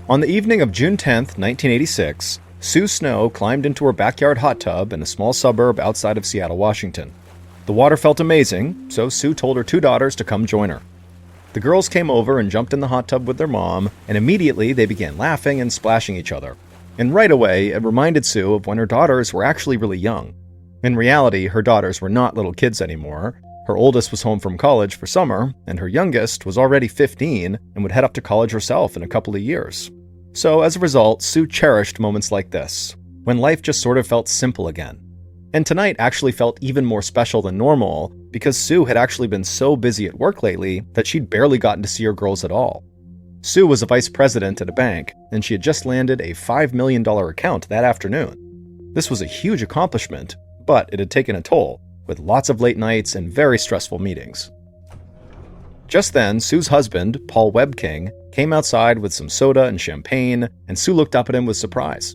On the evening of June 10th, 1986, Sue Snow climbed into her backyard hot tub in a small suburb outside of Seattle, Washington. The water felt amazing, so Sue told her two daughters to come join her. The girls came over and jumped in the hot tub with their mom, and immediately they began laughing and splashing each other. And right away, it reminded Sue of when her daughters were actually really young. In reality, her daughters were not little kids anymore. Her oldest was home from college for summer, and her youngest was already 15 and would head up to college herself in a couple of years. So as a result, Sue cherished moments like this, when life just sort of felt simple again. And tonight actually felt even more special than normal, because Sue had actually been so busy at work lately that she'd barely gotten to see her girls at all. Sue was a vice president at a bank, and she had just landed a $5 million account that afternoon. This was a huge accomplishment, but it had taken a toll, with lots of late nights and very stressful meetings. Just then, Sue's husband, Paul Webking, came outside with some soda and champagne, and Sue looked up at him with surprise.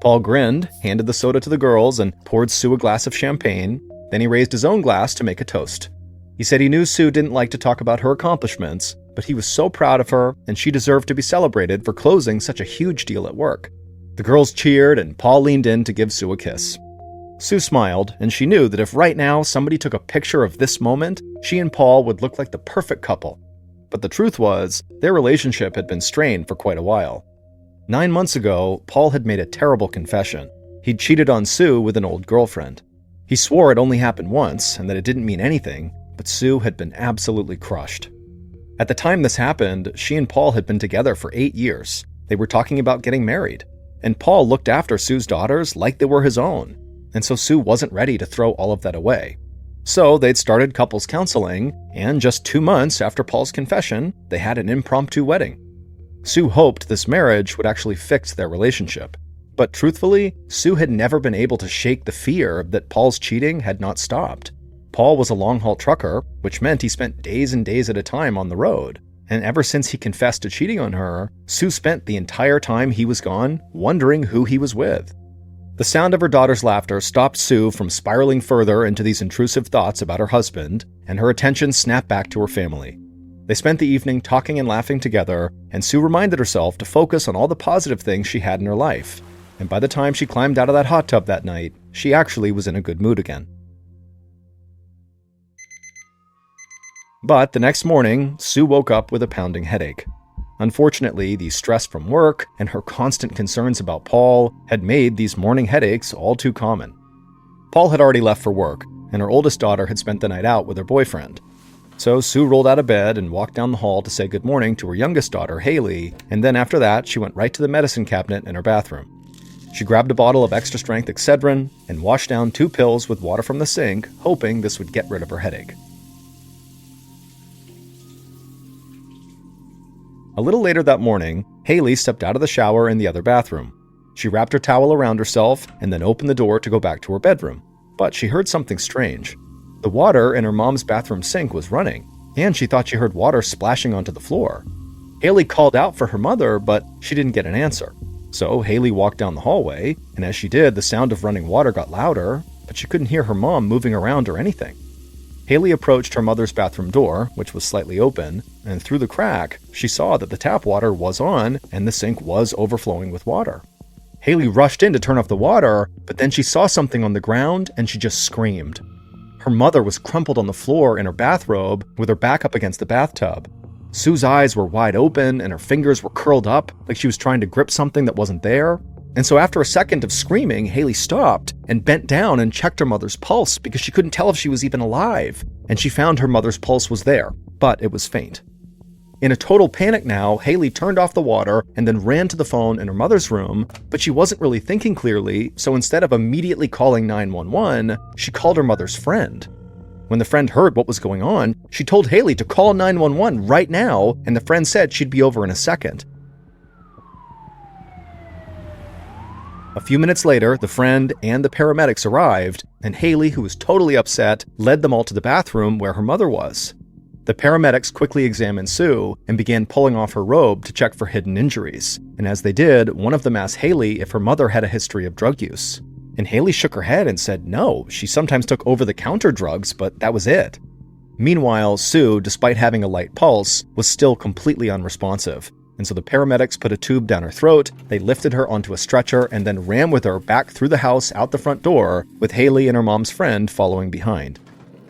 Paul grinned, handed the soda to the girls, and poured Sue a glass of champagne. Then he raised his own glass to make a toast. He said he knew Sue didn't like to talk about her accomplishments, but he was so proud of her, and she deserved to be celebrated for closing such a huge deal at work. The girls cheered, and Paul leaned in to give Sue a kiss. Sue smiled, and she knew that if right now somebody took a picture of this moment, she and Paul would look like the perfect couple. But the truth was, their relationship had been strained for quite a while. 9 months ago, Paul had made a terrible confession. He'd cheated on Sue with an old girlfriend. He swore it only happened once and that it didn't mean anything, but Sue had been absolutely crushed. At the time this happened, she and Paul had been together for 8 years. They were talking about getting married, and Paul looked after Sue's daughters like they were his own, and so Sue wasn't ready to throw all of that away. So they'd started couples counseling, and just 2 months after Paul's confession, they had an impromptu wedding. Sue hoped this marriage would actually fix their relationship. But truthfully, Sue had never been able to shake the fear that Paul's cheating had not stopped. Paul was a long-haul trucker, which meant he spent days and days at a time on the road. And ever since he confessed to cheating on her, Sue spent the entire time he was gone wondering who he was with. The sound of her daughter's laughter stopped Sue from spiraling further into these intrusive thoughts about her husband, and her attention snapped back to her family. They spent the evening talking and laughing together, and Sue reminded herself to focus on all the positive things she had in her life. And by the time she climbed out of that hot tub that night, she actually was in a good mood again. But the next morning, Sue woke up with a pounding headache. Unfortunately, the stress from work and her constant concerns about Paul had made these morning headaches all too common. Paul had already left for work, and her oldest daughter had spent the night out with her boyfriend. So Sue rolled out of bed and walked down the hall to say good morning to her youngest daughter, Haley, and then after that, she went right to the medicine cabinet in her bathroom. She grabbed a bottle of extra-strength Excedrin and washed down 2 pills with water from the sink, hoping this would get rid of her headache. A little later that morning, Haley stepped out of the shower in the other bathroom. She wrapped her towel around herself and then opened the door to go back to her bedroom. But she heard something strange. The water in her mom's bathroom sink was running, and she thought she heard water splashing onto the floor. Haley called out for her mother, but she didn't get an answer. So Haley walked down the hallway, and as she did, the sound of running water got louder, but she couldn't hear her mom moving around or anything. Haley approached her mother's bathroom door, which was slightly open, and through the crack, she saw that the tap water was on and the sink was overflowing with water. Haley rushed in to turn off the water, but then she saw something on the ground and she just screamed. Her mother was crumpled on the floor in her bathrobe with her back up against the bathtub. Sue's eyes were wide open and her fingers were curled up like she was trying to grip something that wasn't there. And so after a second of screaming, Haley stopped and bent down and checked her mother's pulse because she couldn't tell if she was even alive. And she found her mother's pulse was there, but it was faint. In a total panic now, Haley turned off the water and then ran to the phone in her mother's room, but she wasn't really thinking clearly, so instead of immediately calling 911, she called her mother's friend. When the friend heard what was going on, she told Haley to call 911 right now, and the friend said she'd be over in a second. A few minutes later, the friend and the paramedics arrived, and Haley, who was totally upset, led them all to the bathroom where her mother was. The paramedics quickly examined Sue and began pulling off her robe to check for hidden injuries, and as they did, one of them asked Haley if her mother had a history of drug use. And Haley shook her head and said no, she sometimes took over-the-counter drugs, but that was it. Meanwhile, Sue, despite having a light pulse, was still completely unresponsive. and so the paramedics put a tube down her throat, they lifted her onto a stretcher, and then ran with her back through the house out the front door, with Haley and her mom's friend following behind.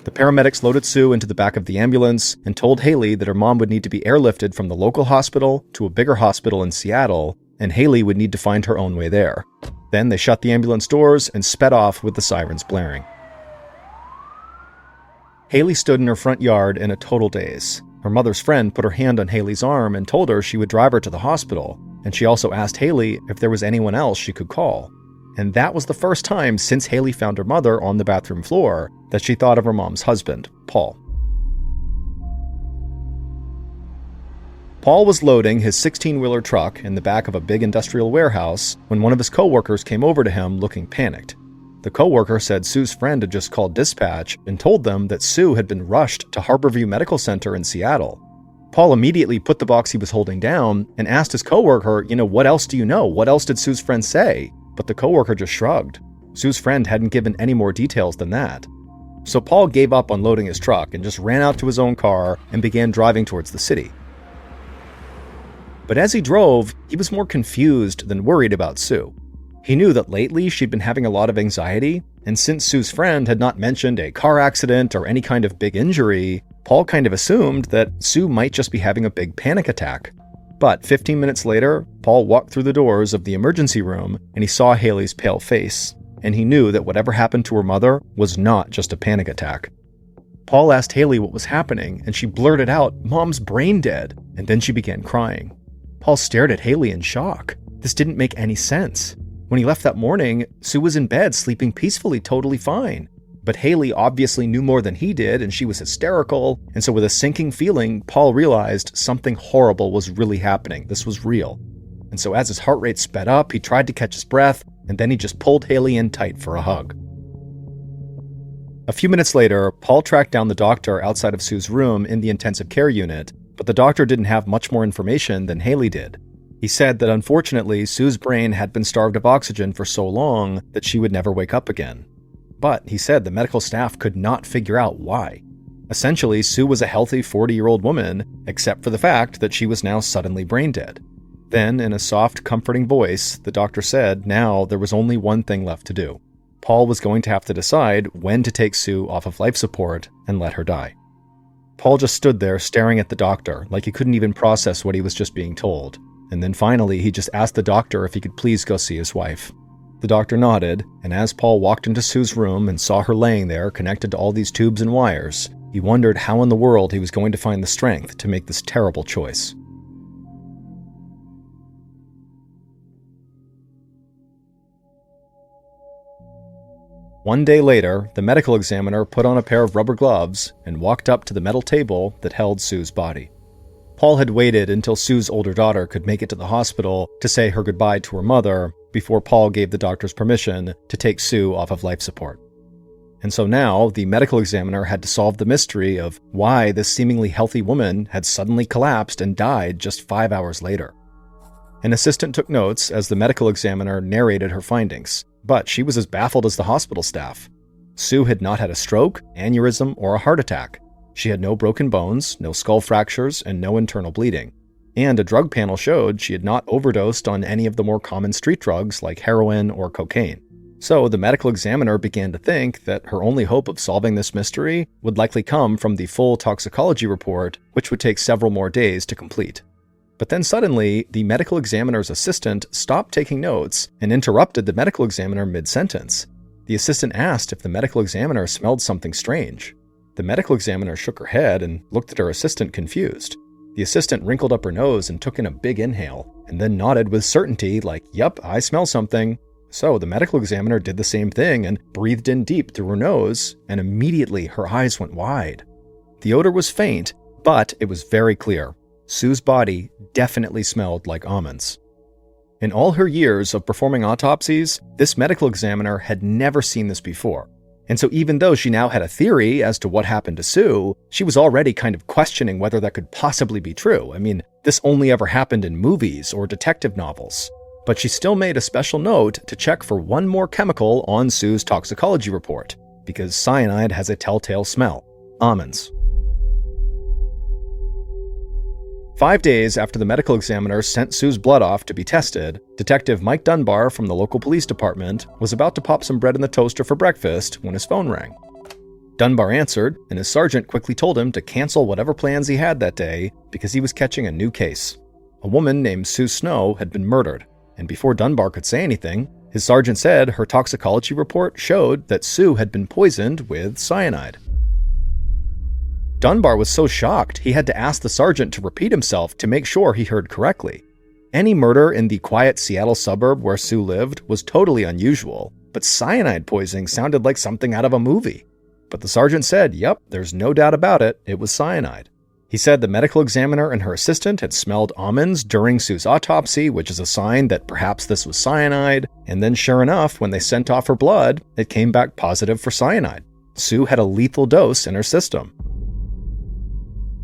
The paramedics loaded Sue into the back of the ambulance and told Haley that her mom would need to be airlifted from the local hospital to a bigger hospital in Seattle, and Haley would need to find her own way there. Then they shut the ambulance doors and sped off with the sirens blaring. Haley stood in her front yard in a total daze. Her mother's friend put her hand on Haley's arm and told her she would drive her to the hospital, and she also asked Haley if there was anyone else she could call. And that was the first time since Haley found her mother on the bathroom floor that she thought of her mom's husband, Paul. Paul was loading his 16-wheeler truck in the back of a big industrial warehouse when one of his coworkers came over to him looking panicked. The coworker said Sue's friend had just called dispatch and told them that Sue had been rushed to Harborview Medical Center in Seattle. Paul immediately put the box he was holding down and asked his coworker, what else do you know? What else did Sue's friend say? But the coworker just shrugged. Sue's friend hadn't given any more details than that. So Paul gave up on loading his truck and just ran out to his own car and began driving towards the city. But as he drove, he was more confused than worried about Sue. He knew that lately she'd been having a lot of anxiety, and since Sue's friend had not mentioned a car accident or any kind of big injury, Paul kind of assumed that Sue might just be having a big panic attack. But 15 minutes later, Paul walked through the doors of the emergency room and he saw Haley's pale face, and he knew that whatever happened to her mother was not just a panic attack. Paul asked Haley what was happening, and she blurted out, "Mom's brain dead," and then she began crying. Paul stared at Haley in shock. This didn't make any sense. When he left that morning, Sue was in bed sleeping peacefully, totally fine. But Haley obviously knew more than he did, and she was hysterical, and so with a sinking feeling, Paul realized something horrible was really happening. This was real. And so as his heart rate sped up, he tried to catch his breath, and then he just pulled Haley in tight for a hug. A few minutes later, Paul tracked down the doctor outside of Sue's room in the intensive care unit, but the doctor didn't have much more information than Haley did. He said that unfortunately, Sue's brain had been starved of oxygen for so long that she would never wake up again. But he said the medical staff could not figure out why. Essentially, Sue was a healthy 40-year-old woman, except for the fact that she was now suddenly brain dead. Then, in a soft, comforting voice, the doctor said now there was only one thing left to do. Paul was going to have to decide when to take Sue off of life support and let her die. Paul just stood there staring at the doctor like he couldn't even process what he was just being told. And then finally, he just asked the doctor if he could please go see his wife. The doctor nodded, and as Paul walked into Sue's room and saw her laying there connected to all these tubes and wires, he wondered how in the world he was going to find the strength to make this terrible choice. One day later, the medical examiner put on a pair of rubber gloves and walked up to the metal table that held Sue's body. Paul had waited until Sue's older daughter could make it to the hospital to say her goodbye to her mother before Paul gave the doctors permission to take Sue off of life support. And so now, the medical examiner had to solve the mystery of why this seemingly healthy woman had suddenly collapsed and died just 5 hours later. An assistant took notes as the medical examiner narrated her findings, but she was as baffled as the hospital staff. Sue had not had a stroke, aneurysm, or a heart attack. She had no broken bones, no skull fractures, and no internal bleeding. And a drug panel showed she had not overdosed on any of the more common street drugs like heroin or cocaine. So the medical examiner began to think that her only hope of solving this mystery would likely come from the full toxicology report, which would take several more days to complete. But then suddenly, the medical examiner's assistant stopped taking notes and interrupted the medical examiner mid-sentence. The assistant asked if the medical examiner smelled something strange. The medical examiner shook her head and looked at her assistant confused. The assistant wrinkled up her nose and took in a big inhale, and then nodded with certainty like, "Yup, I smell something." So the medical examiner did the same thing and breathed in deep through her nose, and immediately her eyes went wide. The odor was faint, but it was very clear. Sue's body definitely smelled like almonds. In all her years of performing autopsies, this medical examiner had never seen this before. And so even though she now had a theory as to what happened to Sue, she was already kind of questioning whether that could possibly be true. I mean, this only ever happened in movies or detective novels. But she still made a special note to check for one more chemical on Sue's toxicology report, because cyanide has a telltale smell: almonds. 5 days after the medical examiner sent Sue's blood off to be tested, Detective Mike Dunbar from the local police department was about to pop some bread in the toaster for breakfast when his phone rang. Dunbar answered, and his sergeant quickly told him to cancel whatever plans he had that day because he was catching a new case. A woman named Sue Snow had been murdered, and before Dunbar could say anything, his sergeant said her toxicology report showed that Sue had been poisoned with cyanide. Dunbar was so shocked he had to ask the sergeant to repeat himself to make sure he heard correctly. Any murder in the quiet Seattle suburb where Sue lived was totally unusual, but cyanide poisoning sounded like something out of a movie. But the sergeant said, yep, there's no doubt about it, it was cyanide. He said the medical examiner and her assistant had smelled almonds during Sue's autopsy, which is a sign that perhaps this was cyanide, and then sure enough, when they sent off her blood, it came back positive for cyanide. Sue had a lethal dose in her system.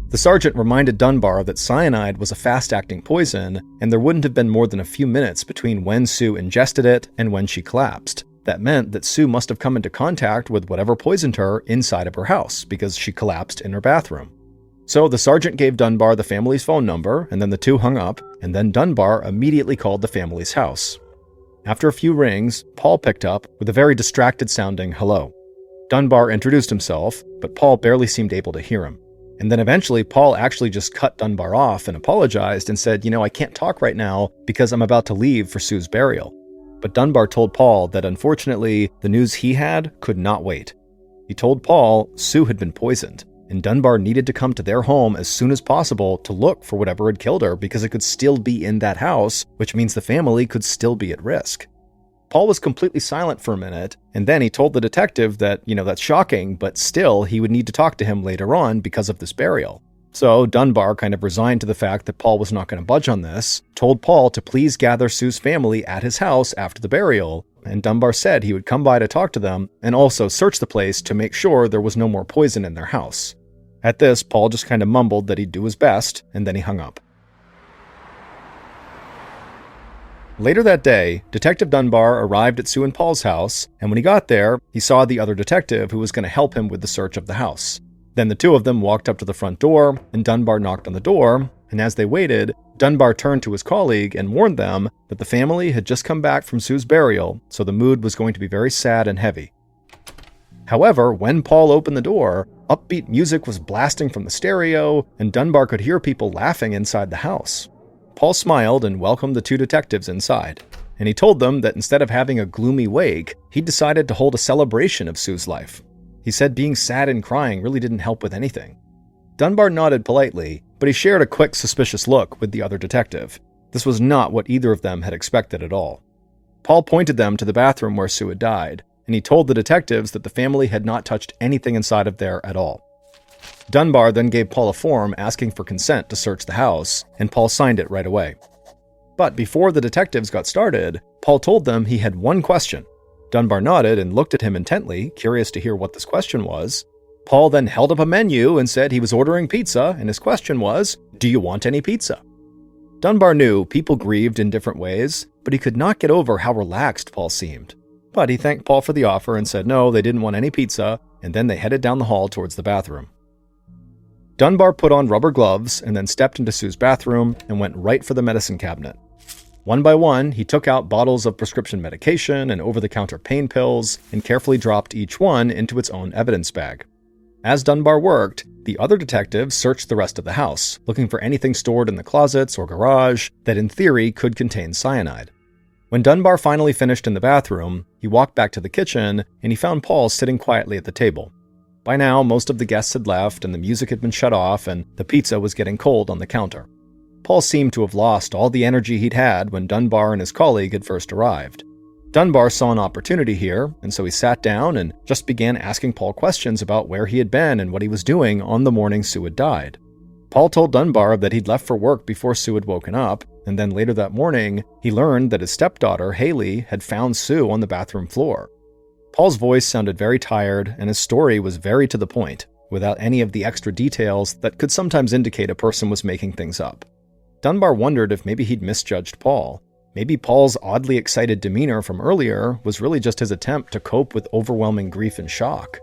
The sergeant reminded Dunbar that cyanide was a fast-acting poison, and there wouldn't have been more than a few minutes between when Sue ingested it and when she collapsed. That meant that Sue must have come into contact with whatever poisoned her inside of her house, because she collapsed in her bathroom. So the sergeant gave Dunbar the family's phone number, and then the two hung up, and then Dunbar immediately called the family's house. After a few rings, Paul picked up with a very distracted-sounding hello. Dunbar introduced himself, but Paul barely seemed able to hear him. And then eventually, Paul actually just cut Dunbar off and apologized and said, I can't talk right now because I'm about to leave for Sue's burial. But Dunbar told Paul that unfortunately, the news he had could not wait. He told Paul Sue had been poisoned, and Dunbar needed to come to their home as soon as possible to look for whatever had killed her because it could still be in that house, which means the family could still be at risk. Paul was completely silent for a minute, and then he told the detective that, that's shocking, but still he would need to talk to him later on because of this burial. So Dunbar kind of resigned to the fact that Paul was not going to budge on this, told Paul to please gather Sue's family at his house after the burial, and Dunbar said he would come by to talk to them and also search the place to make sure there was no more poison in their house. At this, Paul just kind of mumbled that he'd do his best, and then he hung up. Later that day, Detective Dunbar arrived at Sue and Paul's house, and when he got there, he saw the other detective who was going to help him with the search of the house. Then the two of them walked up to the front door, and Dunbar knocked on the door, and as they waited, Dunbar turned to his colleague and warned them that the family had just come back from Sue's burial, so the mood was going to be very sad and heavy. However, when Paul opened the door, upbeat music was blasting from the stereo, and Dunbar could hear people laughing inside the house. Paul smiled and welcomed the two detectives inside, and he told them that instead of having a gloomy wake, he decided to hold a celebration of Sue's life. He said being sad and crying really didn't help with anything. Dunbar nodded politely, but he shared a quick, suspicious look with the other detective. This was not what either of them had expected at all. Paul pointed them to the bathroom where Sue had died, and he told the detectives that the family had not touched anything inside of there at all. Dunbar then gave Paul a form asking for consent to search the house, and Paul signed it right away. But before the detectives got started, Paul told them he had one question. Dunbar nodded and looked at him intently, curious to hear what this question was. Paul then held up a menu and said he was ordering pizza, and his question was, "Do you want any pizza?" Dunbar knew people grieved in different ways, but he could not get over how relaxed Paul seemed. But he thanked Paul for the offer and said no, they didn't want any pizza, and then they headed down the hall towards the bathroom. Dunbar put on rubber gloves and then stepped into Sue's bathroom and went right for the medicine cabinet. One by one, he took out bottles of prescription medication and over-the-counter pain pills and carefully dropped each one into its own evidence bag. As Dunbar worked, the other detectives searched the rest of the house, looking for anything stored in the closets or garage that in theory could contain cyanide. When Dunbar finally finished in the bathroom, he walked back to the kitchen and he found Paul sitting quietly at the table. By now, most of the guests had left and the music had been shut off and the pizza was getting cold on the counter. Paul seemed to have lost all the energy he'd had when Dunbar and his colleague had first arrived. Dunbar saw an opportunity here, and so he sat down and just began asking Paul questions about where he had been and what he was doing on the morning Sue had died. Paul told Dunbar that he'd left for work before Sue had woken up, and then later that morning, he learned that his stepdaughter, Haley, had found Sue on the bathroom floor. Paul's voice sounded very tired, and his story was very to the point, without any of the extra details that could sometimes indicate a person was making things up. Dunbar wondered if maybe he'd misjudged Paul. Maybe Paul's oddly excited demeanor from earlier was really just his attempt to cope with overwhelming grief and shock.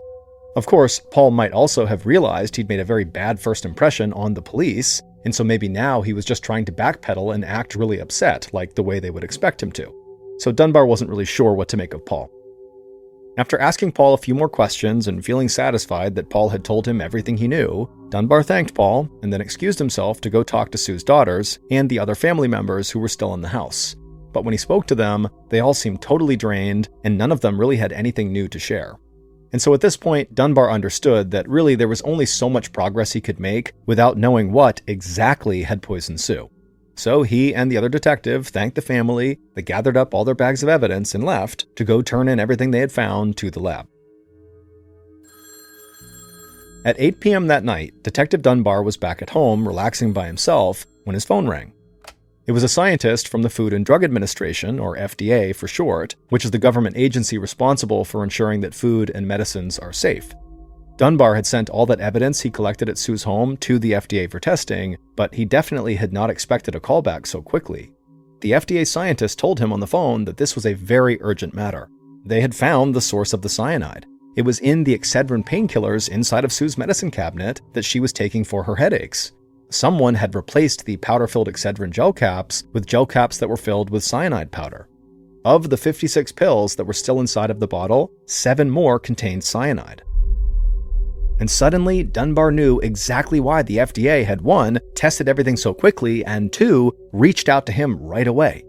Of course, Paul might also have realized he'd made a very bad first impression on the police, and so maybe now he was just trying to backpedal and act really upset, like the way they would expect him to. So Dunbar wasn't really sure what to make of Paul. After asking Paul a few more questions and feeling satisfied that Paul had told him everything he knew, Dunbar thanked Paul and then excused himself to go talk to Sue's daughters and the other family members who were still in the house. But when he spoke to them, they all seemed totally drained, and none of them really had anything new to share. And so at this point, Dunbar understood that really there was only so much progress he could make without knowing what exactly had poisoned Sue. So he and the other detective thanked the family, they gathered up all their bags of evidence and left to go turn in everything they had found to the lab. At 8 p.m. that night, Detective Dunbar was back at home relaxing by himself when his phone rang. It was a scientist from the Food and Drug Administration, or FDA for short, which is the government agency responsible for ensuring that food and medicines are safe. Dunbar had sent all that evidence he collected at Sue's home to the FDA for testing, but he definitely had not expected a callback so quickly. The FDA scientist told him on the phone that this was a very urgent matter. They had found the source of the cyanide. It was in the Excedrin painkillers inside of Sue's medicine cabinet that she was taking for her headaches. Someone had replaced the powder-filled Excedrin gel caps with gel caps that were filled with cyanide powder. Of the 56 pills that were still inside of the bottle, 7 more contained cyanide. And suddenly, Dunbar knew exactly why the FDA had 1, tested everything so quickly, and 2, reached out to him right away.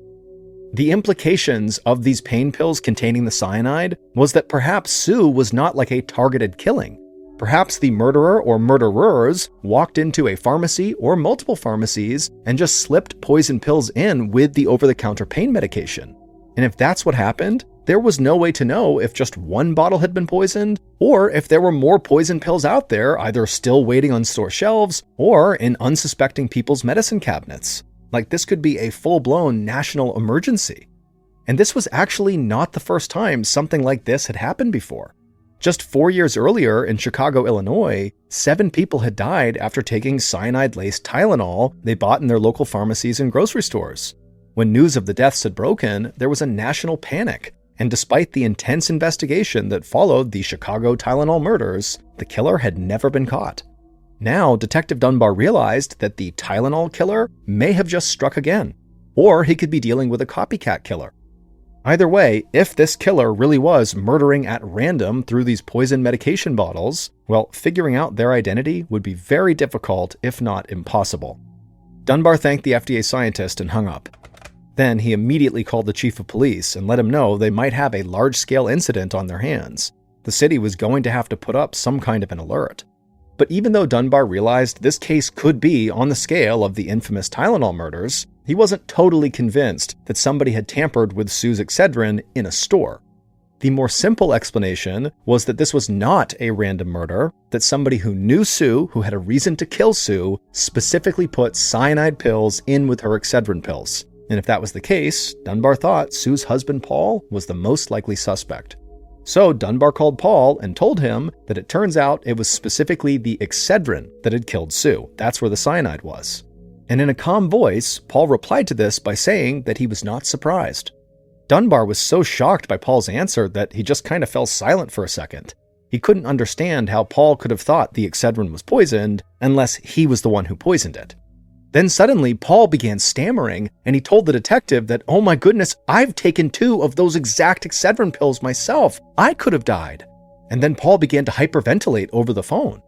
The implications of these pain pills containing the cyanide was that perhaps Sue was not like a targeted killing. Perhaps the murderer or murderers walked into a pharmacy or multiple pharmacies and just slipped poison pills in with the over-the-counter pain medication. And if that's what happened, there was no way to know if just 1 bottle had been poisoned, or if there were more poison pills out there, either still waiting on store shelves or in unsuspecting people's medicine cabinets. Like, this could be a full-blown national emergency. And this was actually not the first time something like this had happened before. Just 4 years earlier in Chicago, Illinois, 7 people had died after taking cyanide-laced Tylenol they bought in their local pharmacies and grocery stores. When news of the deaths had broken, there was a national panic, and despite the intense investigation that followed the Chicago Tylenol murders, the killer had never been caught. Now, Detective Dunbar realized that the Tylenol killer may have just struck again, or he could be dealing with a copycat killer. Either way, if this killer really was murdering at random through these poison medication bottles, well, figuring out their identity would be very difficult, if not impossible. Dunbar thanked the FDA scientist and hung up. Then he immediately called the chief of police and let him know they might have a large-scale incident on their hands. The city was going to have to put up some kind of an alert. But even though Dunbar realized this case could be on the scale of the infamous Tylenol murders, he wasn't totally convinced that somebody had tampered with Sue's Excedrin in a store. The more simple explanation was that this was not a random murder, that somebody who knew Sue, who had a reason to kill Sue, specifically put cyanide pills in with her Excedrin pills. And if that was the case, Dunbar thought Sue's husband Paul was the most likely suspect. So Dunbar called Paul and told him that it turns out it was specifically the Excedrin that had killed Sue. That's where the cyanide was. And in a calm voice, Paul replied to this by saying that he was not surprised. Dunbar was so shocked by Paul's answer that he just kind of fell silent for a second. He couldn't understand how Paul could have thought the Excedrin was poisoned unless he was the one who poisoned it. Then suddenly, Paul began stammering, and he told the detective that, oh my goodness, I've taken 2 of those exact Excedrin pills myself. I could have died. And then Paul began to hyperventilate over the phone.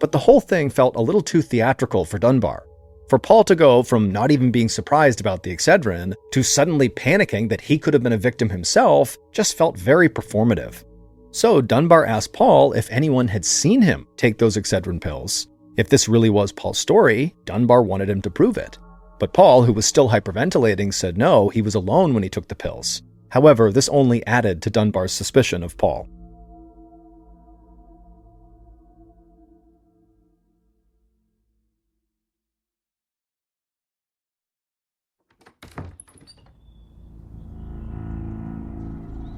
But the whole thing felt a little too theatrical for Dunbar. For Paul to go from not even being surprised about the Excedrin to suddenly panicking that he could have been a victim himself just felt very performative. So Dunbar asked Paul if anyone had seen him take those Excedrin pills. If this really was Paul's story, Dunbar wanted him to prove it. But Paul, who was still hyperventilating, said no, he was alone when he took the pills. However, this only added to Dunbar's suspicion of Paul.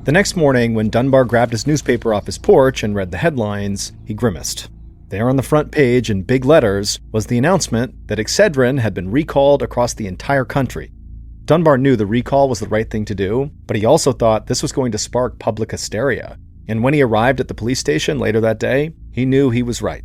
The next morning, when Dunbar grabbed his newspaper off his porch and read the headlines, he grimaced. There on the front page in big letters was the announcement that Excedrin had been recalled across the entire country. Dunbar knew the recall was the right thing to do, but he also thought this was going to spark public hysteria. And when he arrived at the police station later that day, he knew he was right.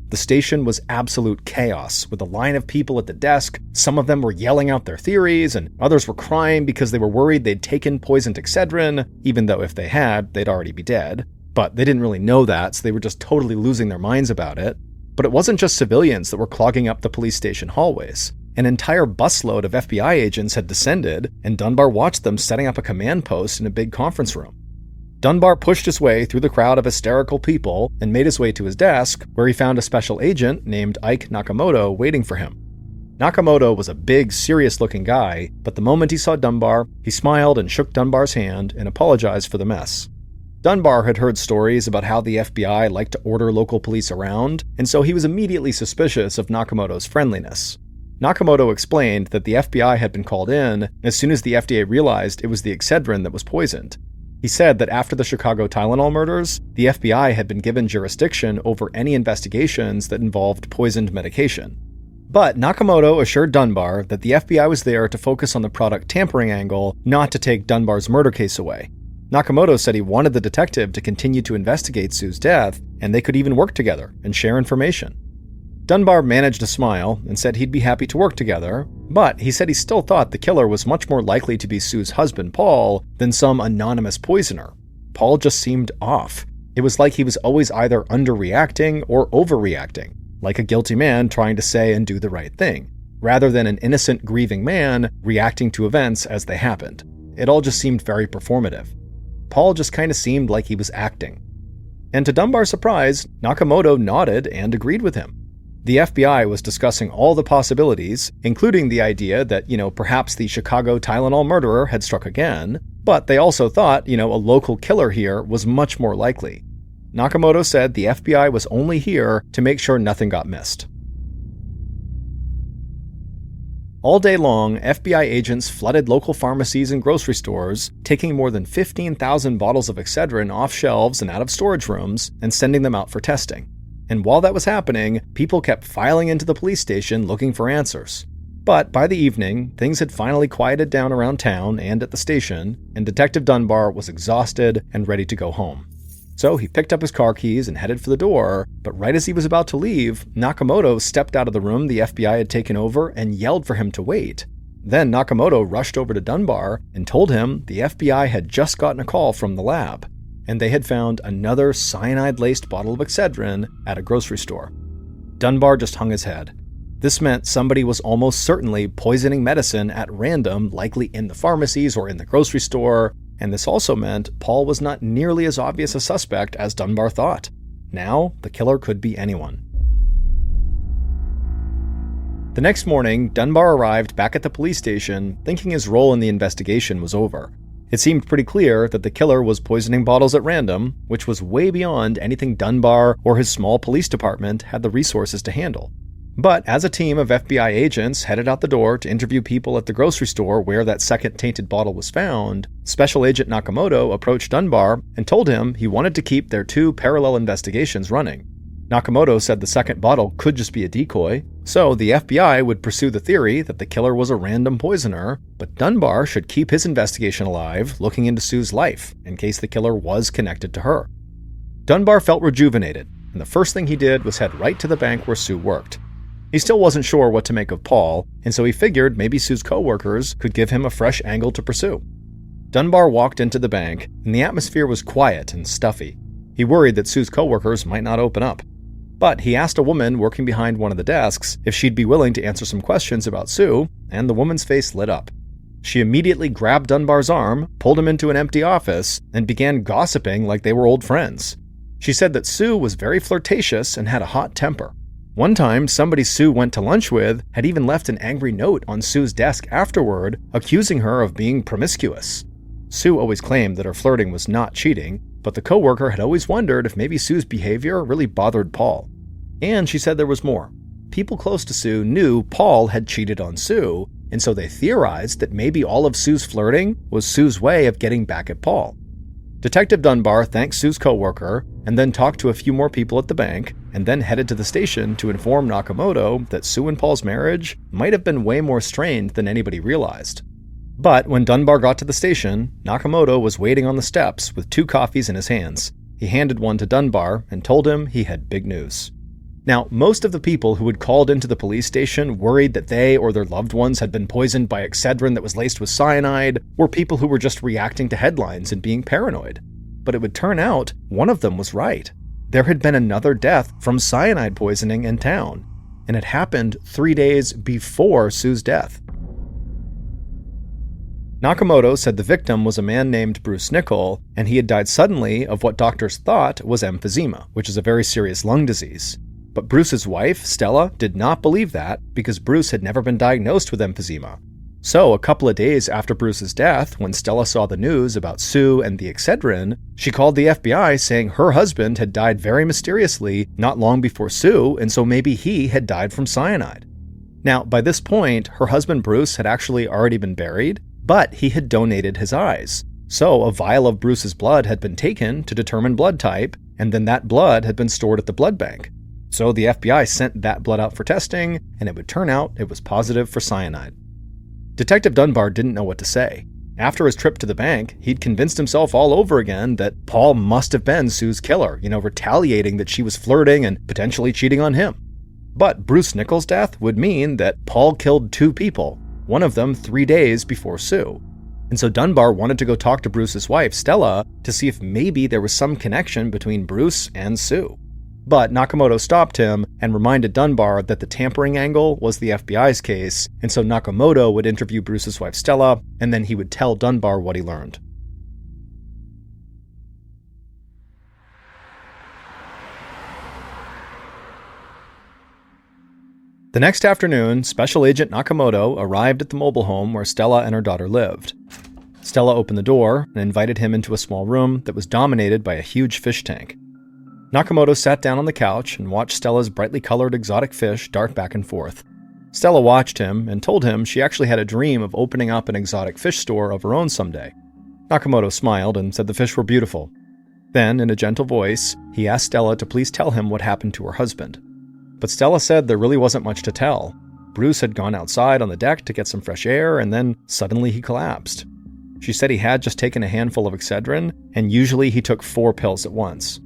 The station was absolute chaos, with a line of people at the desk. Some of them were yelling out their theories, and others were crying because they were worried they'd taken poisoned Excedrin, even though if they had, they'd already be dead. But they didn't really know that, so they were just totally losing their minds about it. But it wasn't just civilians that were clogging up the police station hallways. An entire busload of FBI agents had descended, and Dunbar watched them setting up a command post in a big conference room. Dunbar pushed his way through the crowd of hysterical people and made his way to his desk, where he found a special agent named Ike Nakamoto waiting for him. Nakamoto was a big, serious-looking guy, but the moment he saw Dunbar, he smiled and shook Dunbar's hand and apologized for the mess. Dunbar had heard stories about how the FBI liked to order local police around, and so he was immediately suspicious of Nakamoto's friendliness. Nakamoto explained that the FBI had been called in as soon as the FDA realized it was the Excedrin that was poisoned. He said that after the Chicago Tylenol murders, the FBI had been given jurisdiction over any investigations that involved poisoned medication. But Nakamoto assured Dunbar that the FBI was there to focus on the product tampering angle, not to take Dunbar's murder case away. Nakamoto said he wanted the detective to continue to investigate Sue's death, and they could even work together and share information. Dunbar managed to smile and said he'd be happy to work together, but he said he still thought the killer was much more likely to be Sue's husband, Paul, than some anonymous poisoner. Paul just seemed off. It was like he was always either underreacting or overreacting, like a guilty man trying to say and do the right thing, rather than an innocent, grieving man reacting to events as they happened. It all just seemed very performative. Paul just kind of seemed like he was acting. And to Dunbar's surprise, Nakamoto nodded and agreed with him. The FBI was discussing all the possibilities, including the idea that, perhaps the Chicago Tylenol murderer had struck again, but they also thought, a local killer here was much more likely. Nakamoto said the FBI was only here to make sure nothing got missed. All day long, FBI agents flooded local pharmacies and grocery stores, taking more than 15,000 bottles of Excedrin off shelves and out of storage rooms and sending them out for testing. And while that was happening, people kept filing into the police station looking for answers. But by the evening, things had finally quieted down around town and at the station, and Detective Dunbar was exhausted and ready to go home. So he picked up his car keys and headed for the door, but right as he was about to leave, Nakamoto stepped out of the room the FBI had taken over and yelled for him to wait. Then Nakamoto rushed over to Dunbar and told him the FBI had just gotten a call from the lab, and they had found another cyanide-laced bottle of Excedrin at a grocery store. Dunbar just hung his head. This meant somebody was almost certainly poisoning medicine at random, likely in the pharmacies or in the grocery store, and this also meant Paul was not nearly as obvious a suspect as Dunbar thought. Now, the killer could be anyone. The next morning, Dunbar arrived back at the police station, thinking his role in the investigation was over. It seemed pretty clear that the killer was poisoning bottles at random, which was way beyond anything Dunbar or his small police department had the resources to handle. But as a team of FBI agents headed out the door to interview people at the grocery store where that second tainted bottle was found, Special Agent Nakamoto approached Dunbar and told him he wanted to keep their two parallel investigations running. Nakamoto said the second bottle could just be a decoy, so the FBI would pursue the theory that the killer was a random poisoner, but Dunbar should keep his investigation alive, looking into Sue's life, in case the killer was connected to her. Dunbar felt rejuvenated, and the first thing he did was head right to the bank where Sue worked. He still wasn't sure what to make of Paul, and so he figured maybe Sue's co-workers could give him a fresh angle to pursue. Dunbar walked into the bank, and the atmosphere was quiet and stuffy. He worried that Sue's co-workers might not open up. But he asked a woman working behind one of the desks if she'd be willing to answer some questions about Sue, and the woman's face lit up. She immediately grabbed Dunbar's arm, pulled him into an empty office, and began gossiping like they were old friends. She said that Sue was very flirtatious and had a hot temper. One time, somebody Sue went to lunch with had even left an angry note on Sue's desk afterward, accusing her of being promiscuous. Sue always claimed that her flirting was not cheating, but the coworker had always wondered if maybe Sue's behavior really bothered Paul. And she said there was more. People close to Sue knew Paul had cheated on Sue, and so they theorized that maybe all of Sue's flirting was Sue's way of getting back at Paul. Detective Dunbar thanked Sue's coworker, and then talked to a few more people at the bank, and then headed to the station to inform Nakamoto that Sue and Paul's marriage might have been way more strained than anybody realized. But when Dunbar got to the station, Nakamoto was waiting on the steps with 2 coffees in his hands. he handed one to Dunbar and told him he had big news. Now, most of the people who had called into the police station worried that they or their loved ones had been poisoned by Excedrin that was laced with cyanide were people who were just reacting to headlines and being paranoid. But it would turn out one of them was right. There had been another death from cyanide poisoning in town, and it happened 3 days before Sue's death. Nakamoto said the victim was a man named Bruce Nichol, and he had died suddenly of what doctors thought was emphysema, which is a very serious lung disease. But Bruce's wife, Stella, did not believe that because Bruce had never been diagnosed with emphysema. So, a couple of days after Bruce's death, when Stella saw the news about Sue and the Excedrin, she called the FBI saying her husband had died very mysteriously not long before Sue, and so maybe he had died from cyanide. Now, by this point, her husband Bruce had actually already been buried, but he had donated his eyes. So, a vial of Bruce's blood had been taken to determine blood type, and then that blood had been stored at the blood bank. So, the FBI sent that blood out for testing, and it would turn out it was positive for cyanide. Detective Dunbar didn't know what to say. After his trip to the bank, he'd convinced himself all over again that Paul must have been Sue's killer, retaliating that she was flirting and potentially cheating on him. But Bruce Nichol's death would mean that Paul killed 2 people, one of them 3 days before Sue. And so Dunbar wanted to go talk to Bruce's wife, Stella, to see if maybe there was some connection between Bruce and Sue. But Nakamoto stopped him and reminded Dunbar that the tampering angle was the FBI's case, and so Nakamoto would interview Bruce's wife Stella, and then he would tell Dunbar what he learned. The next afternoon, Special Agent Nakamoto arrived at the mobile home where Stella and her daughter lived. Stella opened the door and invited him into a small room that was dominated by a huge fish tank. Nakamoto sat down on the couch and watched Stella's brightly colored exotic fish dart back and forth. Stella watched him and told him she actually had a dream of opening up an exotic fish store of her own someday. Nakamoto smiled and said the fish were beautiful. Then, in a gentle voice, he asked Stella to please tell him what happened to her husband. But Stella said there really wasn't much to tell. Bruce had gone outside on the deck to get some fresh air, and then suddenly he collapsed. She said he had just taken a handful of Excedrin, and usually he took 4 pills at once.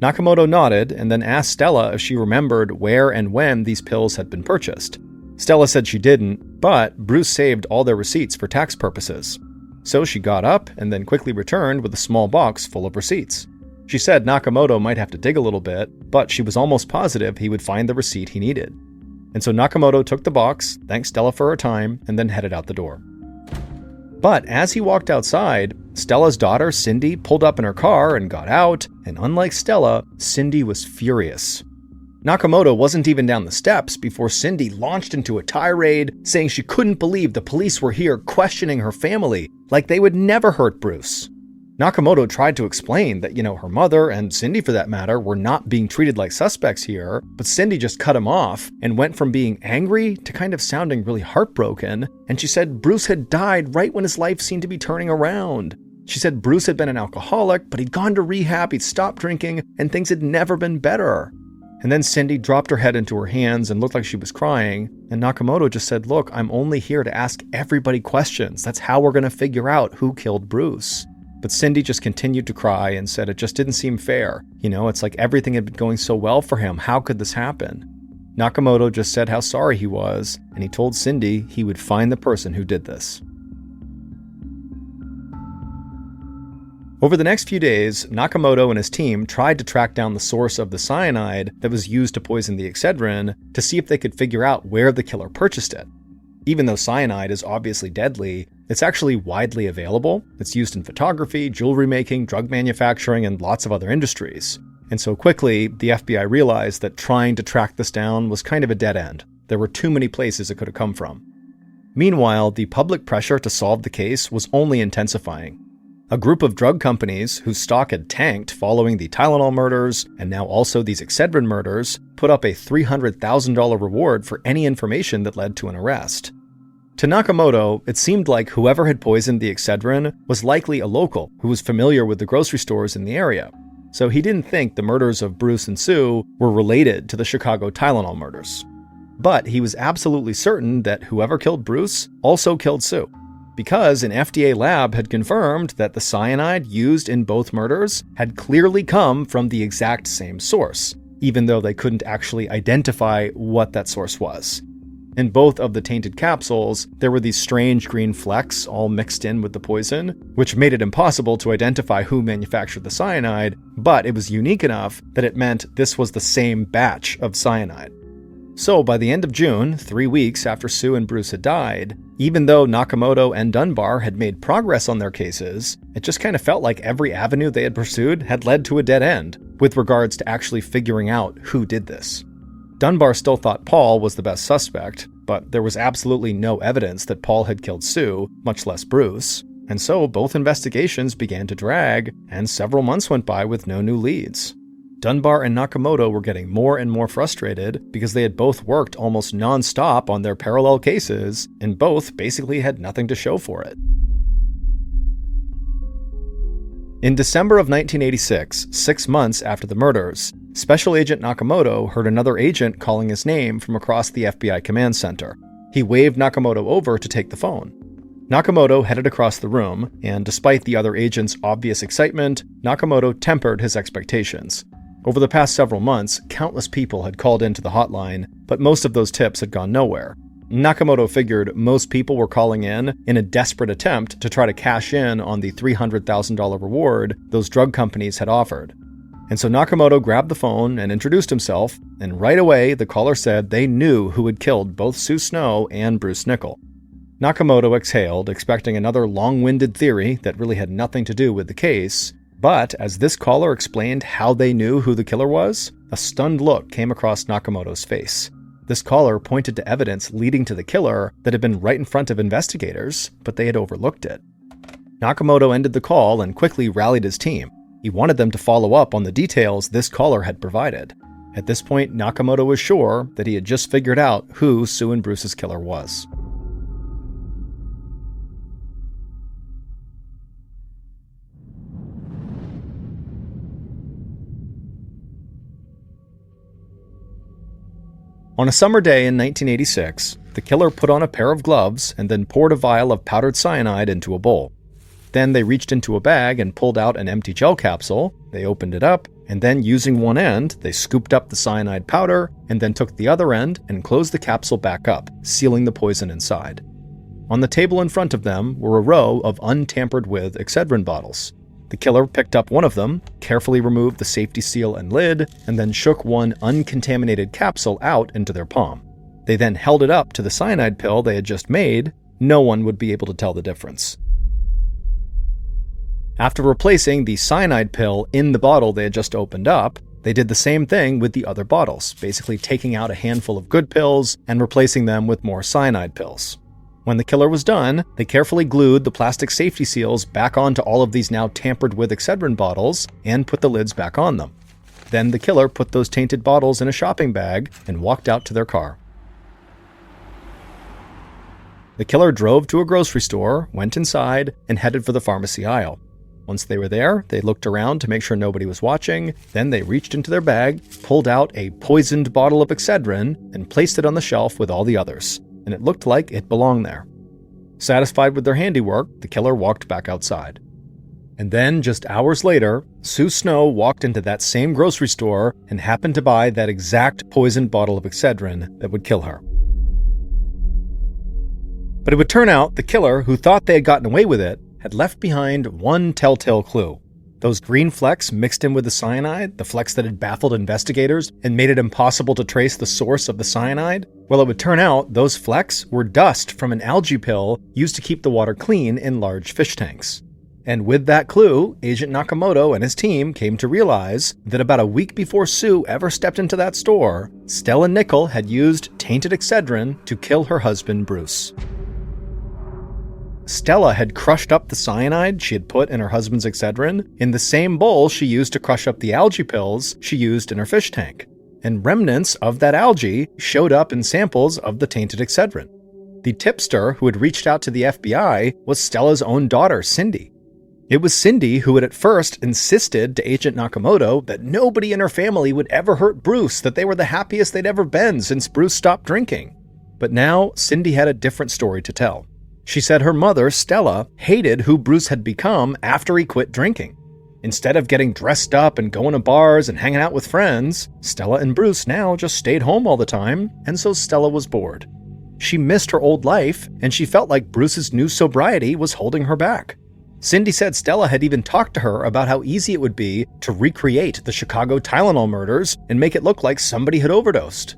Nakamoto nodded and then asked Stella if she remembered where and when these pills had been purchased. Stella said she didn't, but Bruce saved all their receipts for tax purposes. So she got up and then quickly returned with a small box full of receipts. She said Nakamoto might have to dig a little bit, but she was almost positive he would find the receipt he needed. And so Nakamoto took the box, thanked Stella for her time, and then headed out the door. But as he walked outside, Stella's daughter, Cindy, pulled up in her car and got out, and unlike Stella, Cindy was furious. Nakamoto wasn't even down the steps before Cindy launched into a tirade, saying she couldn't believe the police were here questioning her family, like they would never hurt Bruce. Nakamoto tried to explain that, her mother, and Cindy for that matter, were not being treated like suspects here, but Cindy just cut him off and went from being angry to kind of sounding really heartbroken, and she said Bruce had died right when his life seemed to be turning around. She said Bruce had been an alcoholic, but he'd gone to rehab, he'd stopped drinking, and things had never been better. And then Cindy dropped her head into her hands and looked like she was crying, and Nakamoto just said, "Look, I'm only here to ask everybody questions. That's how we're going to figure out who killed Bruce." But Cindy just continued to cry and said it just didn't seem fair. It's like everything had been going so well for him. How could this happen? Nakamoto just said how sorry he was, and he told Cindy he would find the person who did this. Over the next few days, Nakamoto and his team tried to track down the source of the cyanide that was used to poison the Excedrin to see if they could figure out where the killer purchased it. Even though cyanide is obviously deadly, it's actually widely available. It's used in photography, jewelry making, drug manufacturing, and lots of other industries. And so quickly, the FBI realized that trying to track this down was kind of a dead end. There were too many places it could have come from. Meanwhile, the public pressure to solve the case was only intensifying. A group of drug companies whose stock had tanked following the Tylenol murders, and now also these Excedrin murders, put up a $300,000 reward for any information that led to an arrest. To Nakamoto, it seemed like whoever had poisoned the Excedrin was likely a local who was familiar with the grocery stores in the area. So he didn't think the murders of Bruce and Sue were related to the Chicago Tylenol murders. But he was absolutely certain that whoever killed Bruce also killed Sue. because an FDA lab had confirmed that the cyanide used in both murders had clearly come from the exact same source, even though they couldn't actually identify what that source was. In both of the tainted capsules, there were these strange green flecks all mixed in with the poison, which made it impossible to identify who manufactured the cyanide, but it was unique enough that it meant this was the same batch of cyanide. So by the end of June, 3 weeks after Sue and Bruce had died, even though Nakamoto and Dunbar had made progress on their cases, it just kind of felt like every avenue they had pursued had led to a dead end, with regards to actually figuring out who did this. Dunbar still thought Paul was the best suspect, but there was absolutely no evidence that Paul had killed Sue, much less Bruce, and so both investigations began to drag, and several months went by with no new leads. Dunbar and Nakamoto were getting more and more frustrated because they had both worked almost non-stop on their parallel cases, and both basically had nothing to show for it. In December of 1986, 6 months after the murders, Special Agent Nakamoto heard another agent calling his name from across the FBI command center. He waved Nakamoto over to take the phone. Nakamoto headed across the room, and despite the other agent's obvious excitement, Nakamoto tempered his expectations. Over the past several months, countless people had called into the hotline, but most of those tips had gone nowhere. Nakamoto figured most people were calling in a desperate attempt to try to cash in on the $300,000 reward those drug companies had offered. And so Nakamoto grabbed the phone and introduced himself, and right away the caller said they knew who had killed both Sue Snow and Bruce Nichol. Nakamoto exhaled, expecting another long-winded theory that really had nothing to do with the case, but as this caller explained how they knew who the killer was, a stunned look came across Nakamoto's face. This caller pointed to evidence leading to the killer that had been right in front of investigators, but they had overlooked it. Nakamoto ended the call and quickly rallied his team. He wanted them to follow up on the details this caller had provided. At this point, Nakamoto was sure that he had just figured out who Sue and Bruce's killer was. On a summer day in 1986, the killer put on a pair of gloves and then poured a vial of powdered cyanide into a bowl. Then they reached into a bag and pulled out an empty gel capsule. They opened it up, and then using one end, they scooped up the cyanide powder and then took the other end and closed the capsule back up, sealing the poison inside. On the table in front of them were a row of untampered-with Excedrin bottles. The killer picked up one of them, carefully removed the safety seal and lid, and then shook one uncontaminated capsule out into their palm. They then held it up to the cyanide pill they had just made. No one would be able to tell the difference. After replacing the cyanide pill in the bottle they had just opened up, they did the same thing with the other bottles, basically taking out a handful of good pills and replacing them with more cyanide pills. When the killer was done, they carefully glued the plastic safety seals back onto all of these now tampered-with Excedrin bottles and put the lids back on them. Then the killer put those tainted bottles in a shopping bag and walked out to their car. The killer drove to a grocery store, went inside, and headed for the pharmacy aisle. Once they were there, they looked around to make sure nobody was watching. Then they reached into their bag, pulled out a poisoned bottle of Excedrin, and placed it on the shelf with all the others. And it looked like it belonged there. Satisfied with their handiwork, the killer walked back outside. And then, just hours later, Sue Snow walked into that same grocery store and happened to buy that exact poisoned bottle of Excedrin that would kill her. But it would turn out the killer, who thought they had gotten away with it, had left behind one telltale clue. Those green flecks mixed in with the cyanide, the flecks that had baffled investigators and made it impossible to trace the source of the cyanide, well, it would turn out those flecks were dust from an algae pill used to keep the water clean in large fish tanks. And with that clue, Agent Nakamoto and his team came to realize that about a week before Sue ever stepped into that store, Stella Nichol had used tainted Excedrin to kill her husband, Bruce. Stella had crushed up the cyanide she had put in her husband's Excedrin in the same bowl she used to crush up the algae pills she used in her fish tank. And remnants of that algae showed up in samples of the tainted Excedrin. The tipster who had reached out to the FBI was Stella's own daughter, Cindy. It was Cindy who had at first insisted to Agent Nakamoto that nobody in her family would ever hurt Bruce, that they were the happiest they'd ever been since Bruce stopped drinking. But now, Cindy had a different story to tell. She said her mother, Stella, hated who Bruce had become after he quit drinking. Instead of getting dressed up and going to bars and hanging out with friends, Stella and Bruce now just stayed home all the time, and so Stella was bored. She missed her old life, and she felt like Bruce's new sobriety was holding her back. Cindy said Stella had even talked to her about how easy it would be to recreate the Chicago Tylenol murders and make it look like somebody had overdosed.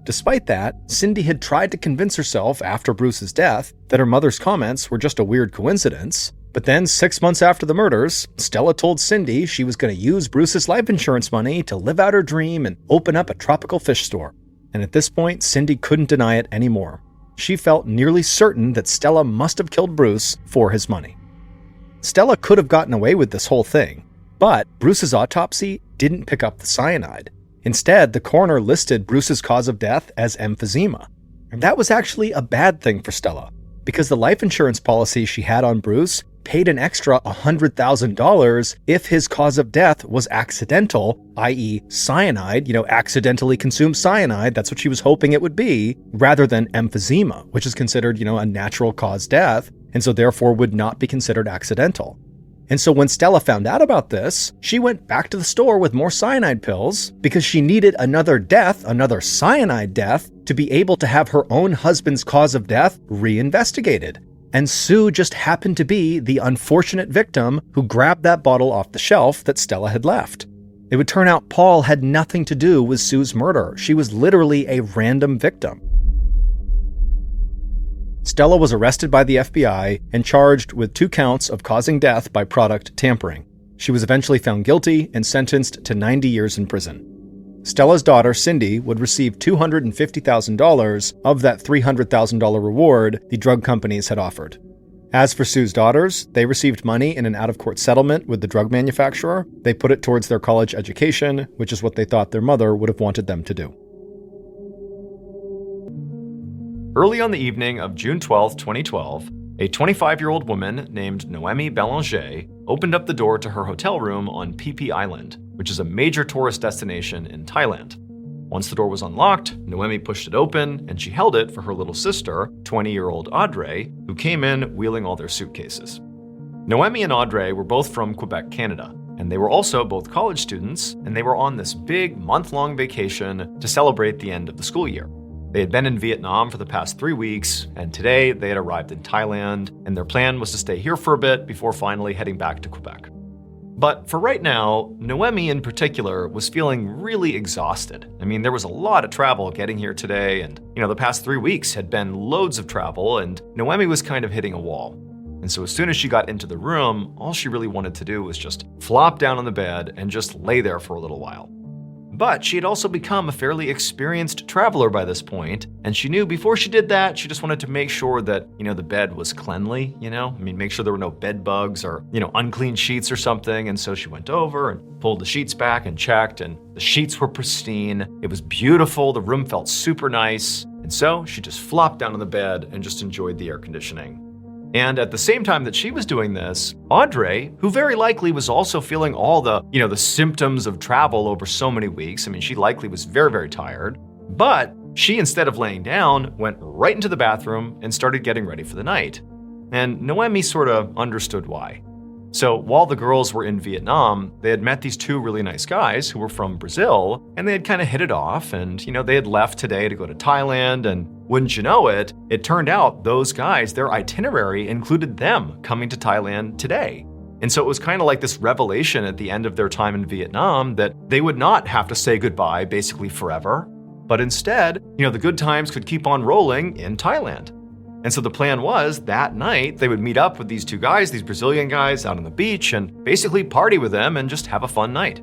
Despite that, Cindy had tried to convince herself after Bruce's death that her mother's comments were just a weird coincidence. But then 6 months after the murders, Stella told Cindy she was going to use Bruce's life insurance money to live out her dream and open up a tropical fish store. And at this point, Cindy couldn't deny it anymore. She felt nearly certain that Stella must have killed Bruce for his money. Stella could have gotten away with this whole thing, but Bruce's autopsy didn't pick up the cyanide. Instead, the coroner listed Bruce's cause of death as emphysema. And that was actually a bad thing for Stella, because the life insurance policy she had on Bruce paid an extra $100,000 if his cause of death was accidental, i.e. cyanide, accidentally consumed cyanide, that's what she was hoping it would be, rather than emphysema, which is considered, a natural cause death, and so therefore would not be considered accidental. And so when Stella found out about this, she went back to the store with more cyanide pills because she needed another death, another cyanide death, to be able to have her own husband's cause of death reinvestigated. And Sue just happened to be the unfortunate victim who grabbed that bottle off the shelf that Stella had left. It would turn out Paul had nothing to do with Sue's murder. She was literally a random victim. Stella was arrested by the FBI and charged with 2 counts of causing death by product tampering. She was eventually found guilty and sentenced to 90 years in prison. Stella's daughter, Cindy, would receive $250,000 of that $300,000 reward the drug companies had offered. As for Sue's daughters, they received money in an out-of-court settlement with the drug manufacturer. They put it towards their college education, which is what they thought their mother would have wanted them to do. Early on the evening of June 12, 2012, a 25-year-old woman named Noemi Belanger opened up the door to her hotel room on Phi Phi Island, which is a major tourist destination in Thailand. Once the door was unlocked, Noemi pushed it open and she held it for her little sister, 20-year-old Audrey, who came in wheeling all their suitcases. Noemi and Audrey were both from Quebec, Canada, and they were also both college students, and they were on this big month-long vacation to celebrate the end of the school year. They had been in Vietnam for the past 3 weeks, and today they had arrived in Thailand, and their plan was to stay here for a bit before finally heading back to Quebec. But for right now, Noemi in particular was feeling really exhausted. I mean, there was a lot of travel getting here today, and the past 3 weeks had been loads of travel, and Noemi was kind of hitting a wall. And so as soon as she got into the room, all she really wanted to do was just flop down on the bed and just lay there for a little while. But she had also become a fairly experienced traveler by this point, and she knew before she did that, she just wanted to make sure that, the bed was cleanly, make sure there were no bed bugs or, unclean sheets or something. And so she went over and pulled the sheets back and checked, and the sheets were pristine. It was beautiful. The room felt super nice. And so she just flopped down on the bed and just enjoyed the air conditioning. And at the same time that she was doing this, Audrey, who very likely was also feeling all the symptoms of travel over so many weeks, she likely was very, very tired, but she, instead of laying down, went right into the bathroom and started getting ready for the night. And Noemi sort of understood why. So while the girls were in Vietnam, they had met these 2 really nice guys who were from Brazil, and they had kind of hit it off, and they had left today to go to Thailand, and wouldn't you know it, it turned out those guys, their itinerary included them coming to Thailand today. And so it was kind of like this revelation at the end of their time in Vietnam that they would not have to say goodbye basically forever, but instead, the good times could keep on rolling in Thailand. And so the plan was that night they would meet up with these 2 guys, these Brazilian guys, out on the beach and basically party with them and just have a fun night.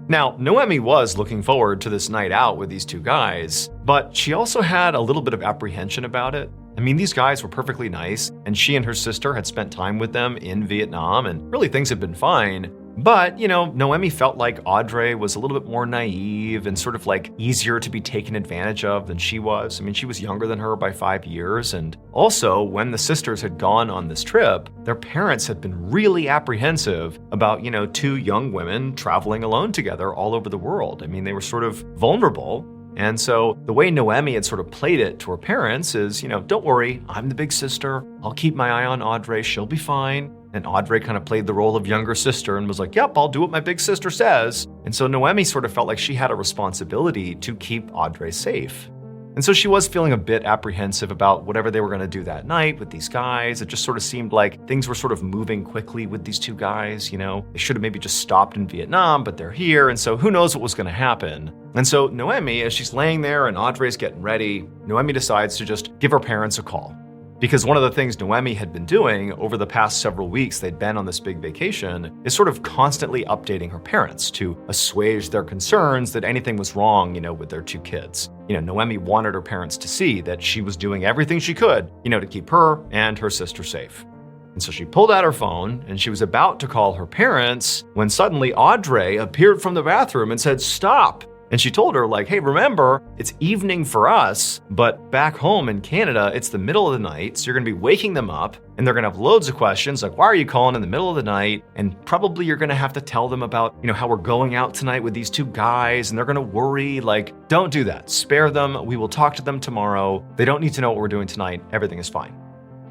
Now, Noemi was looking forward to this night out with these 2 guys, but she also had a little bit of apprehension about it. These guys were perfectly nice, and she and her sister had spent time with them in Vietnam, and really things had been fine. But, Noemi felt like Audrey was a little bit more naive and sort of like easier to be taken advantage of than she was. She was younger than her by 5 years. And also, when the sisters had gone on this trip, their parents had been really apprehensive about, 2 young women traveling alone together all over the world. They were sort of vulnerable. And so the way Noemi had sort of played it to her parents is, don't worry, I'm the big sister. I'll keep my eye on Audrey. She'll be fine. And Audrey kind of played the role of younger sister and was like, yep, I'll do what my big sister says. And so Noemi sort of felt like she had a responsibility to keep Audrey safe. And so she was feeling a bit apprehensive about whatever they were going to do that night with these guys. It just sort of seemed like things were sort of moving quickly with these two guys, They should have maybe just stopped in Vietnam, but they're here, and so who knows what was going to happen. And so Noemi, as she's laying there and Audrey's getting ready, Noemi decides to just give her parents a call. Because one of the things Noemi had been doing over the past several weeks they'd been on this big vacation is sort of constantly updating her parents to assuage their concerns that anything was wrong, with their two kids. Noemi wanted her parents to see that she was doing everything she could, to keep her and her sister safe. And so she pulled out her phone and she was about to call her parents when suddenly Audrey appeared from the bathroom and said, "Stop." And she told her, hey, remember, it's evening for us, but back home in Canada, it's the middle of the night, so you're gonna be waking them up, and they're gonna have loads of questions, like, why are you calling in the middle of the night? And probably you're gonna have to tell them about, how we're going out tonight with these two guys, and they're gonna worry, don't do that. Spare them, we will talk to them tomorrow. They don't need to know what we're doing tonight, everything is fine.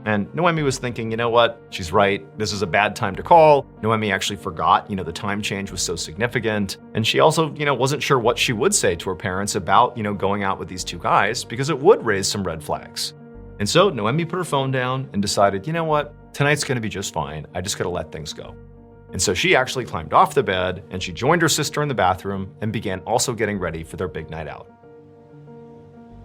And Noemi was thinking, you know what? She's right. This is a bad time to call. Noemi actually forgot, the time change was so significant. And she also, wasn't sure what she would say to her parents about, going out with these two guys because it would raise some red flags. And so Noemi put her phone down and decided, you know what? Tonight's going to be just fine. I just got to let things go. And so she actually climbed off the bed and she joined her sister in the bathroom and began also getting ready for their big night out.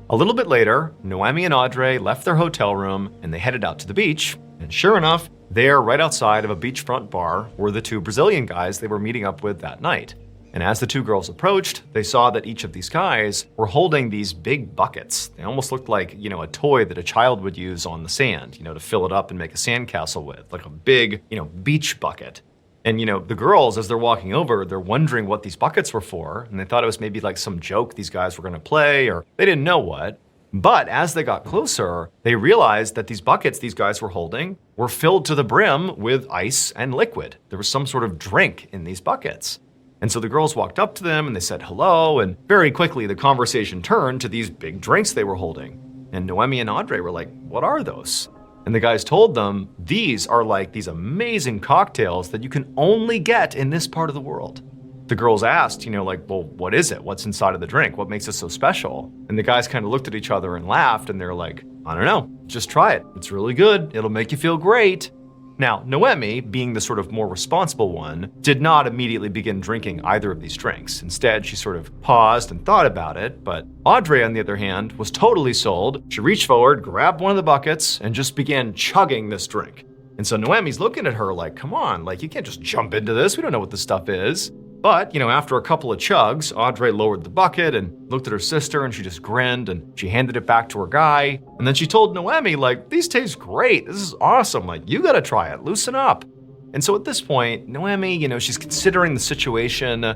A little bit later, Noemi and Audrey left their hotel room and they headed out to the beach. And sure enough, there, right outside of a beachfront bar, were the two Brazilian guys they were meeting up with that night. And as the two girls approached, they saw that each of these guys were holding these big buckets. They almost looked like, a toy that a child would use on the sand, to fill it up and make a sandcastle with, like a big, beach bucket. And, the girls, as they're walking over, they're wondering what these buckets were for, and they thought it was maybe like some joke these guys were gonna play, or they didn't know what. But as they got closer, they realized that these buckets these guys were holding were filled to the brim with ice and liquid. There was some sort of drink in these buckets. And so the girls walked up to them and they said hello, and very quickly the conversation turned to these big drinks they were holding. And Noemi and Audrey were like, what are those? And the guys told them, these are like these amazing cocktails that you can only get in this part of the world. The girls asked, well, what is it? What's inside of the drink? What makes it so special? And the guys kind of looked at each other and laughed, and they're like, I don't know, just try it. It's really good. It'll make you feel great. Now, Noemi, being the sort of more responsible one, did not immediately begin drinking either of these drinks. Instead, she sort of paused and thought about it, but Audrey, on the other hand, was totally sold. She reached forward, grabbed one of the buckets, and just began chugging this drink. And so Noemi's looking at her like, come on, you can't just jump into this. We don't know what this stuff is. But, after a couple of chugs, Audrey lowered the bucket and looked at her sister and she just grinned and she handed it back to her guy. And then she told Noemi, these taste great. This is awesome. You gotta try it. Loosen up. And so at this point, Noemi, she's considering the situation.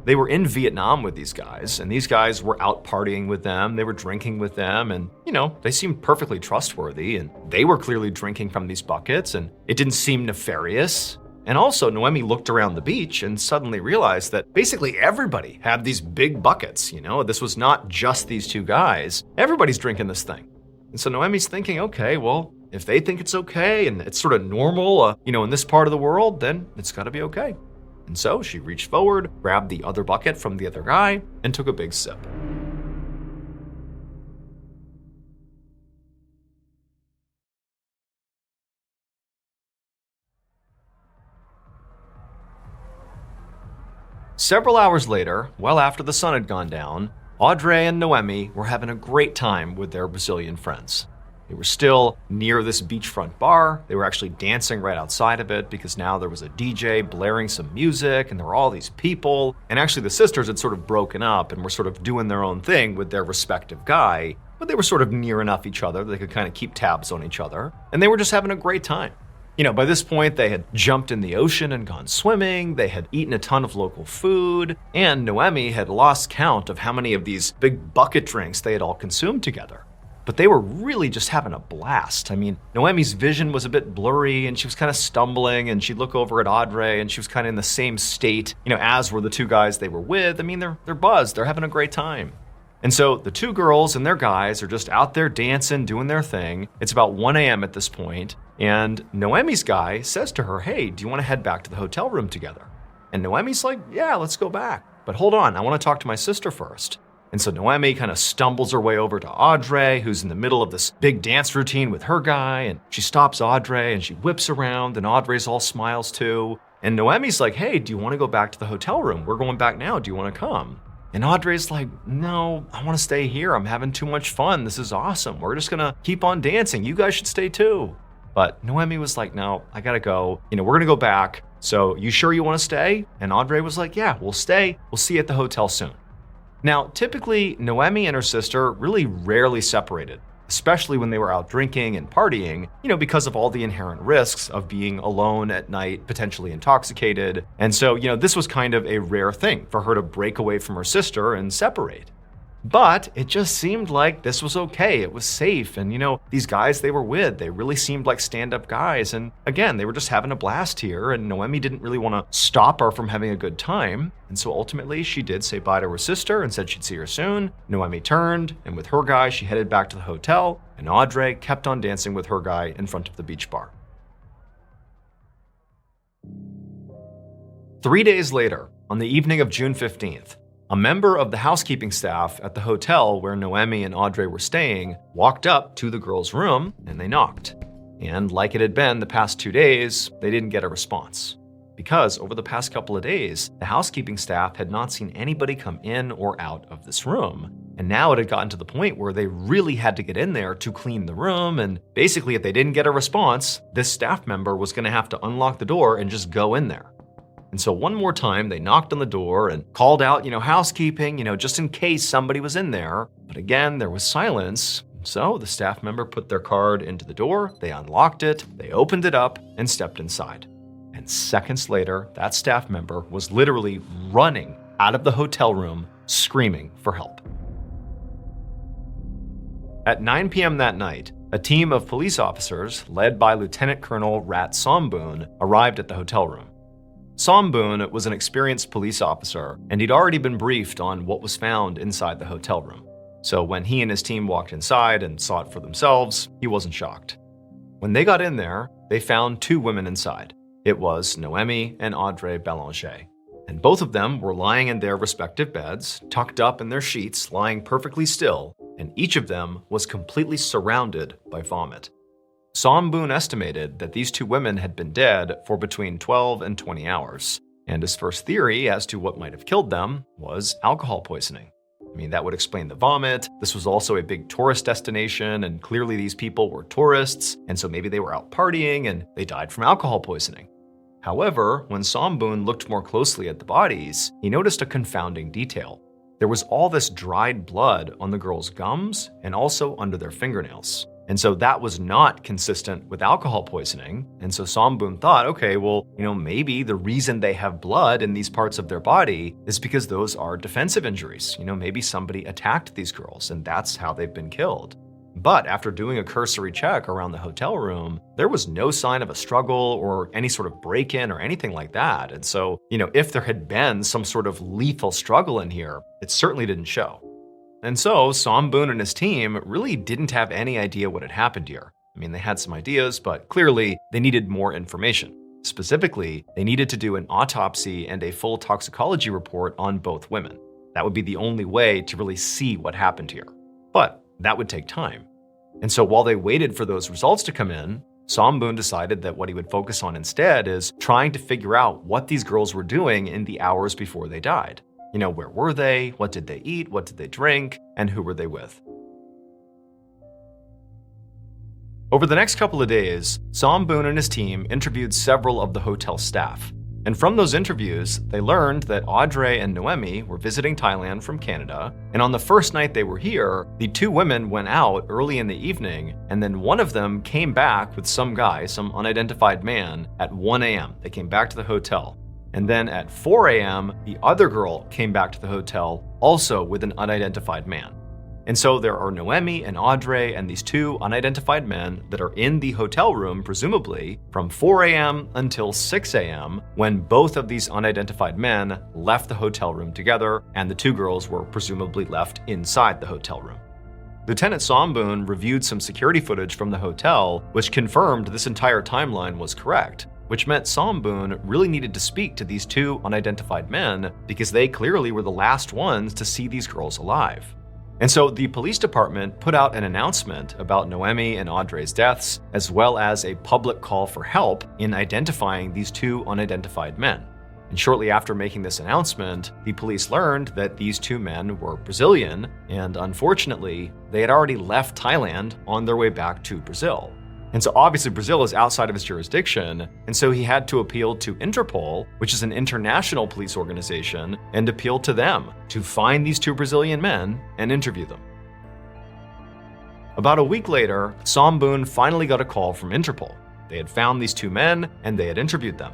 They were in Vietnam with these guys and these guys were out partying with them. They were drinking with them and, they seemed perfectly trustworthy and they were clearly drinking from these buckets and it didn't seem nefarious. And also, Noemi looked around the beach and suddenly realized that basically everybody had these big buckets, This was not just these two guys. Everybody's drinking this thing. And so Noemi's thinking, okay, well, if they think it's okay and it's sort of normal, in this part of the world, then it's gotta be okay. And so she reached forward, grabbed the other bucket from the other guy, and took a big sip. Several hours later, well after the sun had gone down, Audrey and Noemi were having a great time with their Brazilian friends. They were still near this beachfront bar. They were actually dancing right outside of it because now there was a DJ blaring some music and there were all these people. And actually the sisters had sort of broken up and were sort of doing their own thing with their respective guy, but they were sort of near enough each other that they could kind of keep tabs on each other. And they were just having a great time. By this point, they had jumped in the ocean and gone swimming, they had eaten a ton of local food, and Noemi had lost count of how many of these big bucket drinks they had all consumed together. But they were really just having a blast. Noemi's vision was a bit blurry and she was kind of stumbling and she'd look over at Audrey and she was kind of in the same state, as were the two guys they were with. They're buzzed, they're having a great time. And so the two girls and their guys are just out there dancing, doing their thing. It's about 1 a.m. at this point, and Noemi's guy says to her, "Hey, do you want to head back to the hotel room together?" And Noemi's like, "Yeah, let's go back. But hold on, I want to talk to my sister first." And so Noemi kind of stumbles her way over to Audrey, who's in the middle of this big dance routine with her guy, and she stops Audrey and she whips around, and Audrey's all smiles too. And Noemi's like, "Hey, do you want to go back to the hotel room? We're going back now. Do you want to come?" And Audrey's like, "No, I want to stay here. I'm having too much fun. This is awesome. We're just going to keep on dancing. You guys should stay too." But Noemi was like, "No, I got to go. We're going to go back. So you sure you want to stay?" And Audrey was like, "Yeah, we'll stay. We'll see you at the hotel soon." Now, typically, Noemi and her sister really rarely separated, especially when they were out drinking and partying, because of all the inherent risks of being alone at night, potentially intoxicated. And so, this was kind of a rare thing for her to break away from her sister and separate. But it just seemed like this was okay. It was safe. And, these guys they were with, they really seemed like stand-up guys. And again, they were just having a blast here. And Noemi didn't really want to stop her from having a good time. And so ultimately, she did say bye to her sister and said she'd see her soon. Noemi turned, and with her guy, she headed back to the hotel. And Audrey kept on dancing with her guy in front of the beach bar. 3 days later, on the evening of June 15th, a member of the housekeeping staff at the hotel where Noemi and Audrey were staying walked up to the girls' room and they knocked. And like it had been the past 2 days, they didn't get a response. Because over the past couple of days, the housekeeping staff had not seen anybody come in or out of this room. And now it had gotten to the point where they really had to get in there to clean the room. And basically, if they didn't get a response, this staff member was going to have to unlock the door and just go in there. And so one more time, they knocked on the door and called out, housekeeping, just in case somebody was in there. But again, there was silence. So the staff member put their card into the door, they unlocked it, they opened it up, and stepped inside. And seconds later, that staff member was literally running out of the hotel room, screaming for help. At 9 p.m. that night, a team of police officers, led by Lieutenant Colonel Rat Somboon, arrived at the hotel room. Somboon was an experienced police officer, and he'd already been briefed on what was found inside the hotel room. So when he and his team walked inside and saw it for themselves, he wasn't shocked. When they got in there, they found two women inside. It was Noemi and Audrey Belanger. And both of them were lying in their respective beds, tucked up in their sheets, lying perfectly still, and each of them was completely surrounded by vomit. Somboon estimated that these two women had been dead for between 12 and 20 hours, and his first theory as to what might have killed them was alcohol poisoning. That would explain the vomit. This was also a big tourist destination, and clearly these people were tourists, and so maybe they were out partying and they died from alcohol poisoning. However, when Somboon looked more closely at the bodies, he noticed a confounding detail. There was all this dried blood on the girls' gums and also under their fingernails. And so that was not consistent with alcohol poisoning. And so Somboon thought, okay, well, maybe the reason they have blood in these parts of their body is because those are defensive injuries. Maybe somebody attacked these girls and that's how they've been killed. But after doing a cursory check around the hotel room, there was no sign of a struggle or any sort of break-in or anything like that. And so, if there had been some sort of lethal struggle in here, it certainly didn't show. And so Somboon and his team really didn't have any idea what had happened here. They had some ideas, but clearly they needed more information. Specifically, they needed to do an autopsy and a full toxicology report on both women. That would be the only way to really see what happened here. But that would take time. And so while they waited for those results to come in, Somboon decided that what he would focus on instead is trying to figure out what these girls were doing in the hours before they died. Where were they? What did they eat? What did they drink? And who were they with? Over the next couple of days, Somboon and his team interviewed several of the hotel staff. And from those interviews, they learned that Audrey and Noemi were visiting Thailand from Canada. And on the first night they were here, the two women went out early in the evening, and then one of them came back with some guy, some unidentified man, at 1 a.m. They came back to the hotel. And then at 4 a.m., the other girl came back to the hotel, also with an unidentified man. And so there are Noemi and Audrey and these two unidentified men that are in the hotel room, presumably from 4 a.m. until 6 a.m., when both of these unidentified men left the hotel room together, and the two girls were presumably left inside the hotel room. Lieutenant Somboon reviewed some security footage from the hotel, which confirmed this entire timeline was correct, which meant Somboon really needed to speak to these two unidentified men because they clearly were the last ones to see these girls alive. And so the police department put out an announcement about Noemi and Audrey's deaths, as well as a public call for help in identifying these two unidentified men. And shortly after making this announcement, the police learned that these two men were Brazilian, and unfortunately, they had already left Thailand on their way back to Brazil. And so obviously Brazil is outside of his jurisdiction, and so he had to appeal to Interpol, which is an international police organization, and appeal to them to find these two Brazilian men and interview them. About a week later, Somboon finally got a call from Interpol. They had found these two men and they had interviewed them.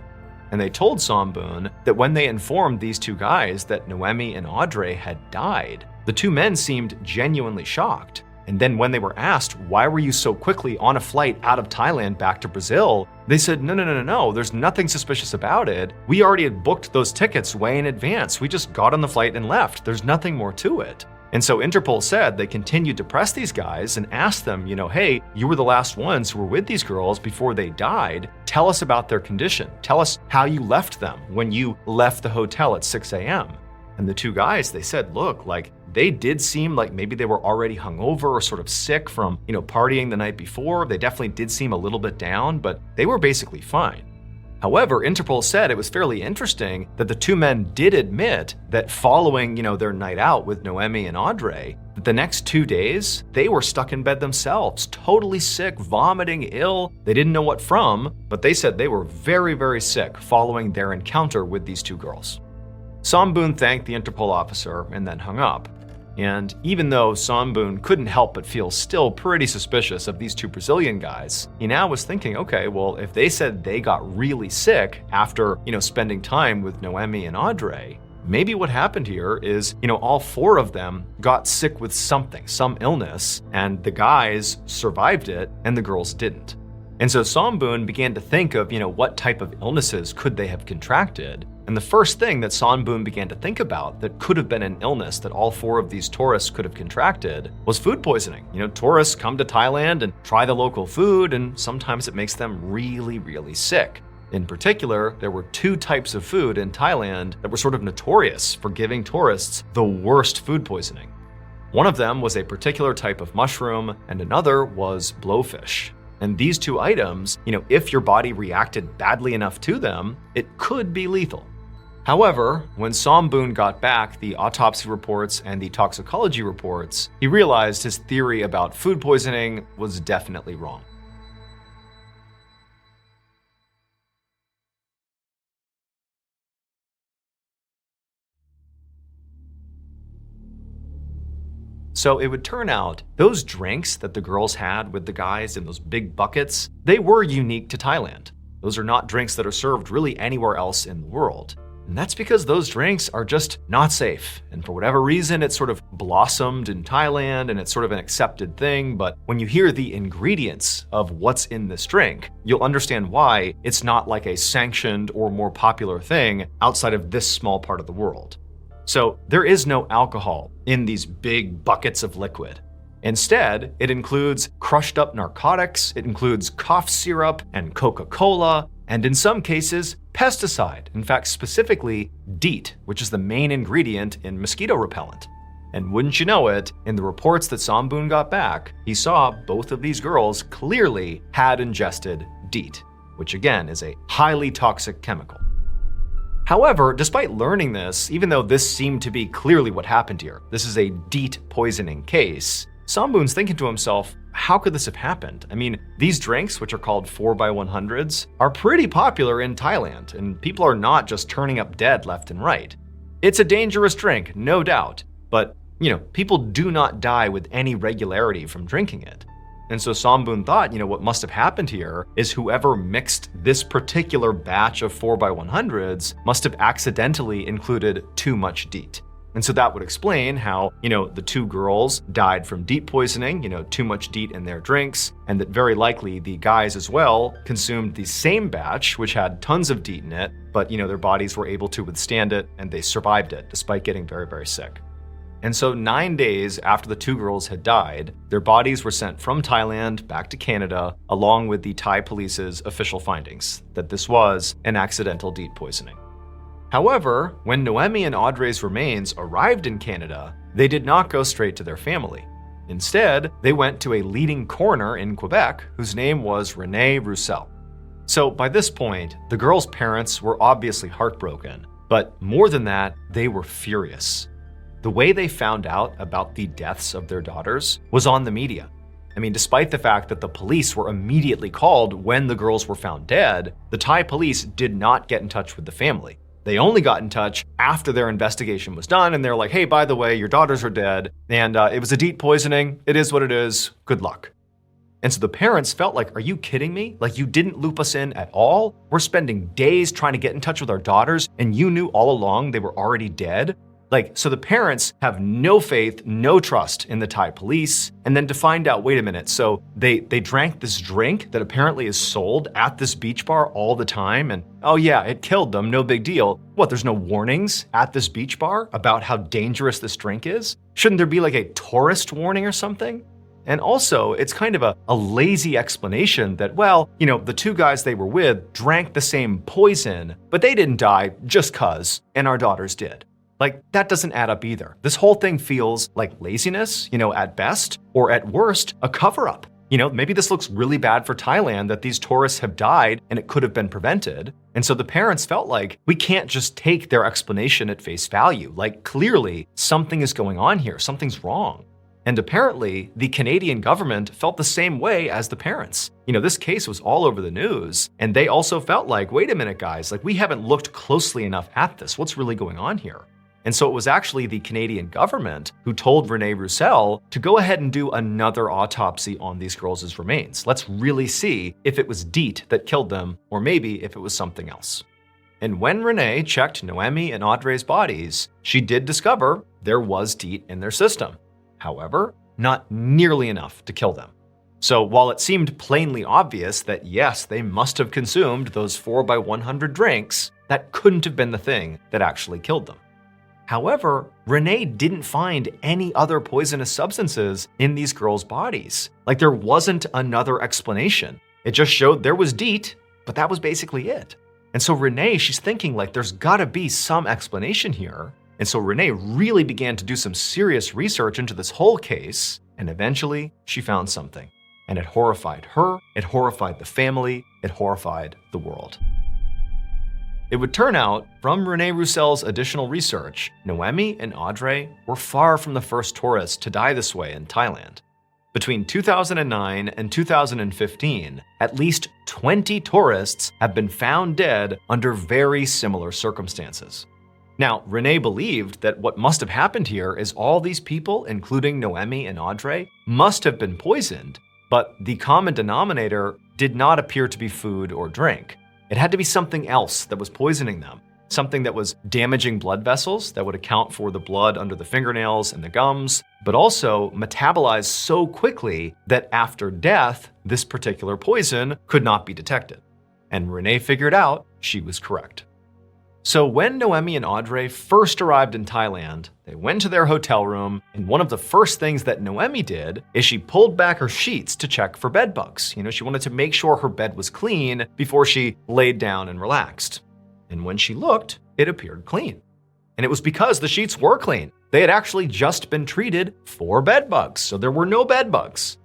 And they told Somboon that when they informed these two guys that Noemi and Audrey had died, the two men seemed genuinely shocked. And then when they were asked, why were you so quickly on a flight out of Thailand back to Brazil? They said, no, there's nothing suspicious about it. We already had booked those tickets way in advance. We just got on the flight and left. There's nothing more to it. And so Interpol said they continued to press these guys and asked them, hey, you were the last ones who were with these girls before they died. Tell us about their condition. Tell us how you left them when you left the hotel at 6 a.m. And the two guys, they said, look, they did seem like maybe they were already hungover or sort of sick from, partying the night before. They definitely did seem a little bit down, but they were basically fine. However, Interpol said it was fairly interesting that the two men did admit that following, their night out with Noemi and Audrey, that the next 2 days, they were stuck in bed themselves, totally sick, vomiting, ill. They didn't know what from, but they said they were very, very sick following their encounter with these two girls. Somboon thanked the Interpol officer and then hung up. And even though Somboon couldn't help but feel still pretty suspicious of these two Brazilian guys, he now was thinking, okay, well, if they said they got really sick after, spending time with Noemi and Audrey, maybe what happened here is, all four of them got sick with something, some illness, and the guys survived it and the girls didn't. And so Somboon began to think of, what type of illnesses could they have contracted? And the first thing that Somboon began to think about that could have been an illness that all four of these tourists could have contracted was food poisoning. Tourists come to Thailand and try the local food, and sometimes it makes them really, really sick. In particular, there were two types of food in Thailand that were sort of notorious for giving tourists the worst food poisoning. One of them was a particular type of mushroom, and another was blowfish. And these two items, if your body reacted badly enough to them, it could be lethal. However, when Somboon got back the autopsy reports and the toxicology reports, he realized his theory about food poisoning was definitely wrong. So it would turn out those drinks that the girls had with the guys in those big buckets, they were unique to Thailand. Those are not drinks that are served really anywhere else in the world. And that's because those drinks are just not safe. And for whatever reason, it sort of blossomed in Thailand and it's sort of an accepted thing. But when you hear the ingredients of what's in this drink, you'll understand why it's not like a sanctioned or more popular thing outside of this small part of the world. So there is no alcohol in these big buckets of liquid. Instead, it includes crushed up narcotics, it includes cough syrup and Coca-Cola, and in some cases, pesticide. In fact, specifically DEET, which is the main ingredient in mosquito repellent. And wouldn't you know it, in the reports that Somboon got back, he saw both of these girls clearly had ingested DEET, which again is a highly toxic chemical. However, despite learning this, even though this seemed to be clearly what happened here, this is a DEET poisoning case, Somboon's thinking to himself, how could this have happened? I mean, these drinks, which are called 4x100s, are pretty popular in Thailand, and people are not just turning up dead left and right. It's a dangerous drink, no doubt, but, people do not die with any regularity from drinking it. And so Somboon thought, what must have happened here is whoever mixed this particular batch of 4x100s must have accidentally included too much DEET. And so that would explain how, the two girls died from DEET poisoning, too much DEET in their drinks, and that very likely the guys as well consumed the same batch, which had tons of DEET in it, but, their bodies were able to withstand it and they survived it despite getting very, very sick. And so 9 days after the two girls had died, their bodies were sent from Thailand back to Canada, along with the Thai police's official findings that this was an accidental DEET poisoning. However, when Noemi and Audrey's remains arrived in Canada, they did not go straight to their family. Instead, they went to a leading coroner in Quebec whose name was René Roussel. So by this point, the girls' parents were obviously heartbroken, but more than that, they were furious. The way they found out about the deaths of their daughters was on the media. Despite the fact that the police were immediately called when the girls were found dead, the Thai police did not get in touch with the family. They only got in touch after their investigation was done, and they're like, hey, by the way, your daughters are dead, and it was a DEET poisoning. It is what it is. Good luck. And so the parents felt like, are you kidding me? Like, you didn't loop us in at all? We're spending days trying to get in touch with our daughters, and you knew all along they were already dead? So the parents have no faith, no trust in the Thai police. And then to find out, wait a minute, so they drank this drink that apparently is sold at this beach bar all the time. And oh yeah, it killed them, no big deal. What, there's no warnings at this beach bar about how dangerous this drink is? Shouldn't there be like a tourist warning or something? And also, it's kind of a lazy explanation that, the two guys they were with drank the same poison, but they didn't die just 'cause, and our daughters did. That doesn't add up either. This whole thing feels like laziness, at best, or at worst, a cover-up. Maybe this looks really bad for Thailand that these tourists have died and it could have been prevented. And so the parents felt like, we can't just take their explanation at face value. Clearly, something is going on here, something's wrong. And apparently, the Canadian government felt the same way as the parents. This case was all over the news, and they also felt like, wait a minute, guys, we haven't looked closely enough at this. What's really going on here? And so it was actually the Canadian government who told René Roussel to go ahead and do another autopsy on these girls' remains. Let's really see if it was DEET that killed them, or maybe if it was something else. And when René checked Noemi and Audrey's bodies, she did discover there was DEET in their system. However, not nearly enough to kill them. So while it seemed plainly obvious that yes, they must have consumed those 4x100 drinks, that couldn't have been the thing that actually killed them. However, René didn't find any other poisonous substances in these girls' bodies. There wasn't another explanation. It just showed there was DEET, but that was basically it. And so René, she's thinking there's gotta be some explanation here. And so René really began to do some serious research into this whole case, and eventually she found something. And it horrified her, it horrified the family, it horrified the world. It would turn out, from René Roussel's additional research, Noemi and Audrey were far from the first tourists to die this way in Thailand. Between 2009 and 2015, at least 20 tourists have been found dead under very similar circumstances. Now, René believed that what must have happened here is all these people, including Noemi and Audrey, must have been poisoned, but the common denominator did not appear to be food or drink. It had to be something else that was poisoning them, something that was damaging blood vessels that would account for the blood under the fingernails and the gums, but also metabolized so quickly that after death, this particular poison could not be detected. And René figured out she was correct. So when Noemi and Audrey first arrived in Thailand, they went to their hotel room, and one of the first things that Noemi did is she pulled back her sheets to check for bed bugs. She wanted to make sure her bed was clean before she laid down and relaxed. And when she looked, it appeared clean. And it was because the sheets were clean. They had actually just been treated for bed bugs, so there were no bed bugs.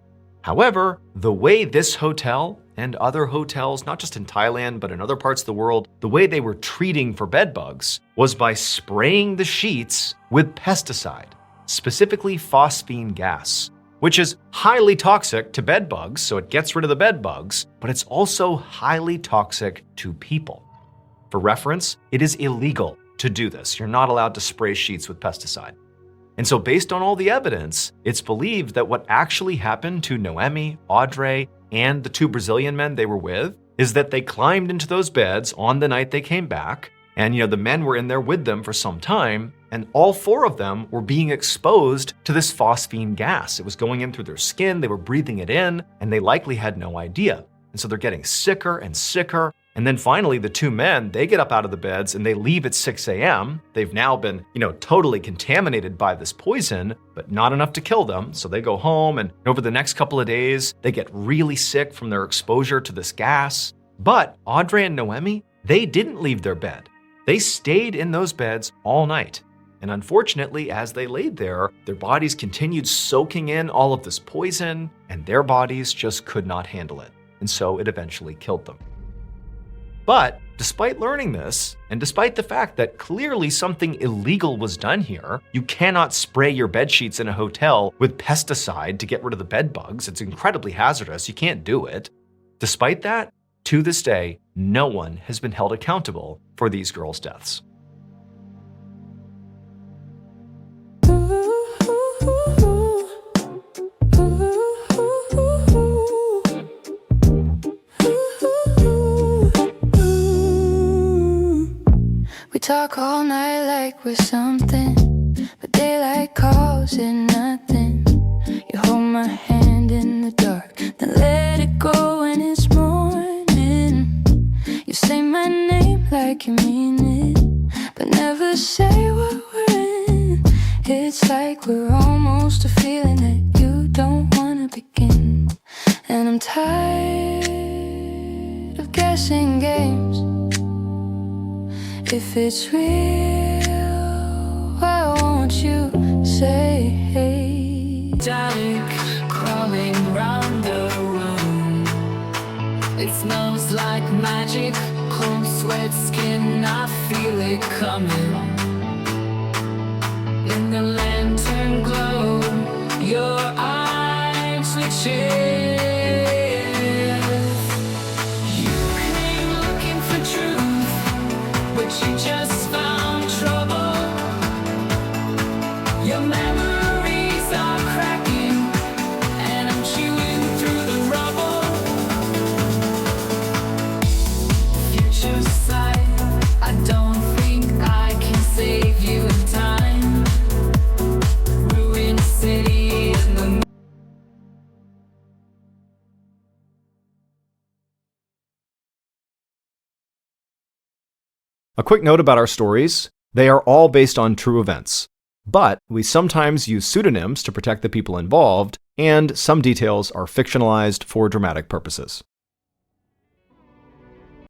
However, the way this hotel and other hotels, not just in Thailand, but in other parts of the world, the way they were treating for bed bugs was by spraying the sheets with pesticide, specifically phosphine gas, which is highly toxic to bed bugs, so it gets rid of the bed bugs, but it's also highly toxic to people. For reference, it is illegal to do this. You're not allowed to spray sheets with pesticide. And so based on all the evidence, it's believed that what actually happened to Noemi, Audrey, and the two Brazilian men they were with is that they climbed into those beds on the night they came back, And, the men were in there with them for some time, and all 4 of them were being exposed to this phosphine gas. It was going in through their skin, they were breathing it in, and they likely had no idea. And so they're getting sicker and sicker. And then finally, the 2 men, they get up out of the beds and they leave at 6 a.m. They've now been, totally contaminated by this poison, but not enough to kill them. So they go home, and over the next couple of days, they get really sick from their exposure to this gas. But Audrey and Noemi, they didn't leave their bed. They stayed in those beds all night. And unfortunately, as they laid there, their bodies continued soaking in all of this poison, and their bodies just could not handle it. And so it eventually killed them. But despite learning this, and despite the fact that clearly something illegal was done here, you cannot spray your bed sheets in a hotel with pesticide to get rid of the bed bugs. It's incredibly hazardous. You can't do it. Despite that, to this day, no one has been held accountable for these girls' deaths. We talk all night like we're something, but daylight calls it nothing. You hold my hand in the dark, then let it go when it's morning. You say my name like you mean it, but never say what we're in. It's like we're almost a feeling that you don't wanna begin. And I'm tired of guessing games. If it's real, why won't you say? Static crawling round the room. It smells like magic, cold sweat skin, I feel it coming. In the lantern glow, your eyes switches. You came looking for truth, but you just found trouble. Your memories are cracking, and I'm chewing through the rubble. Future sight, I don't think I can save you in time. Ruined city in the A quick note about our stories: they are all based on true events, but we sometimes use pseudonyms to protect the people involved, and some details are fictionalized for dramatic purposes.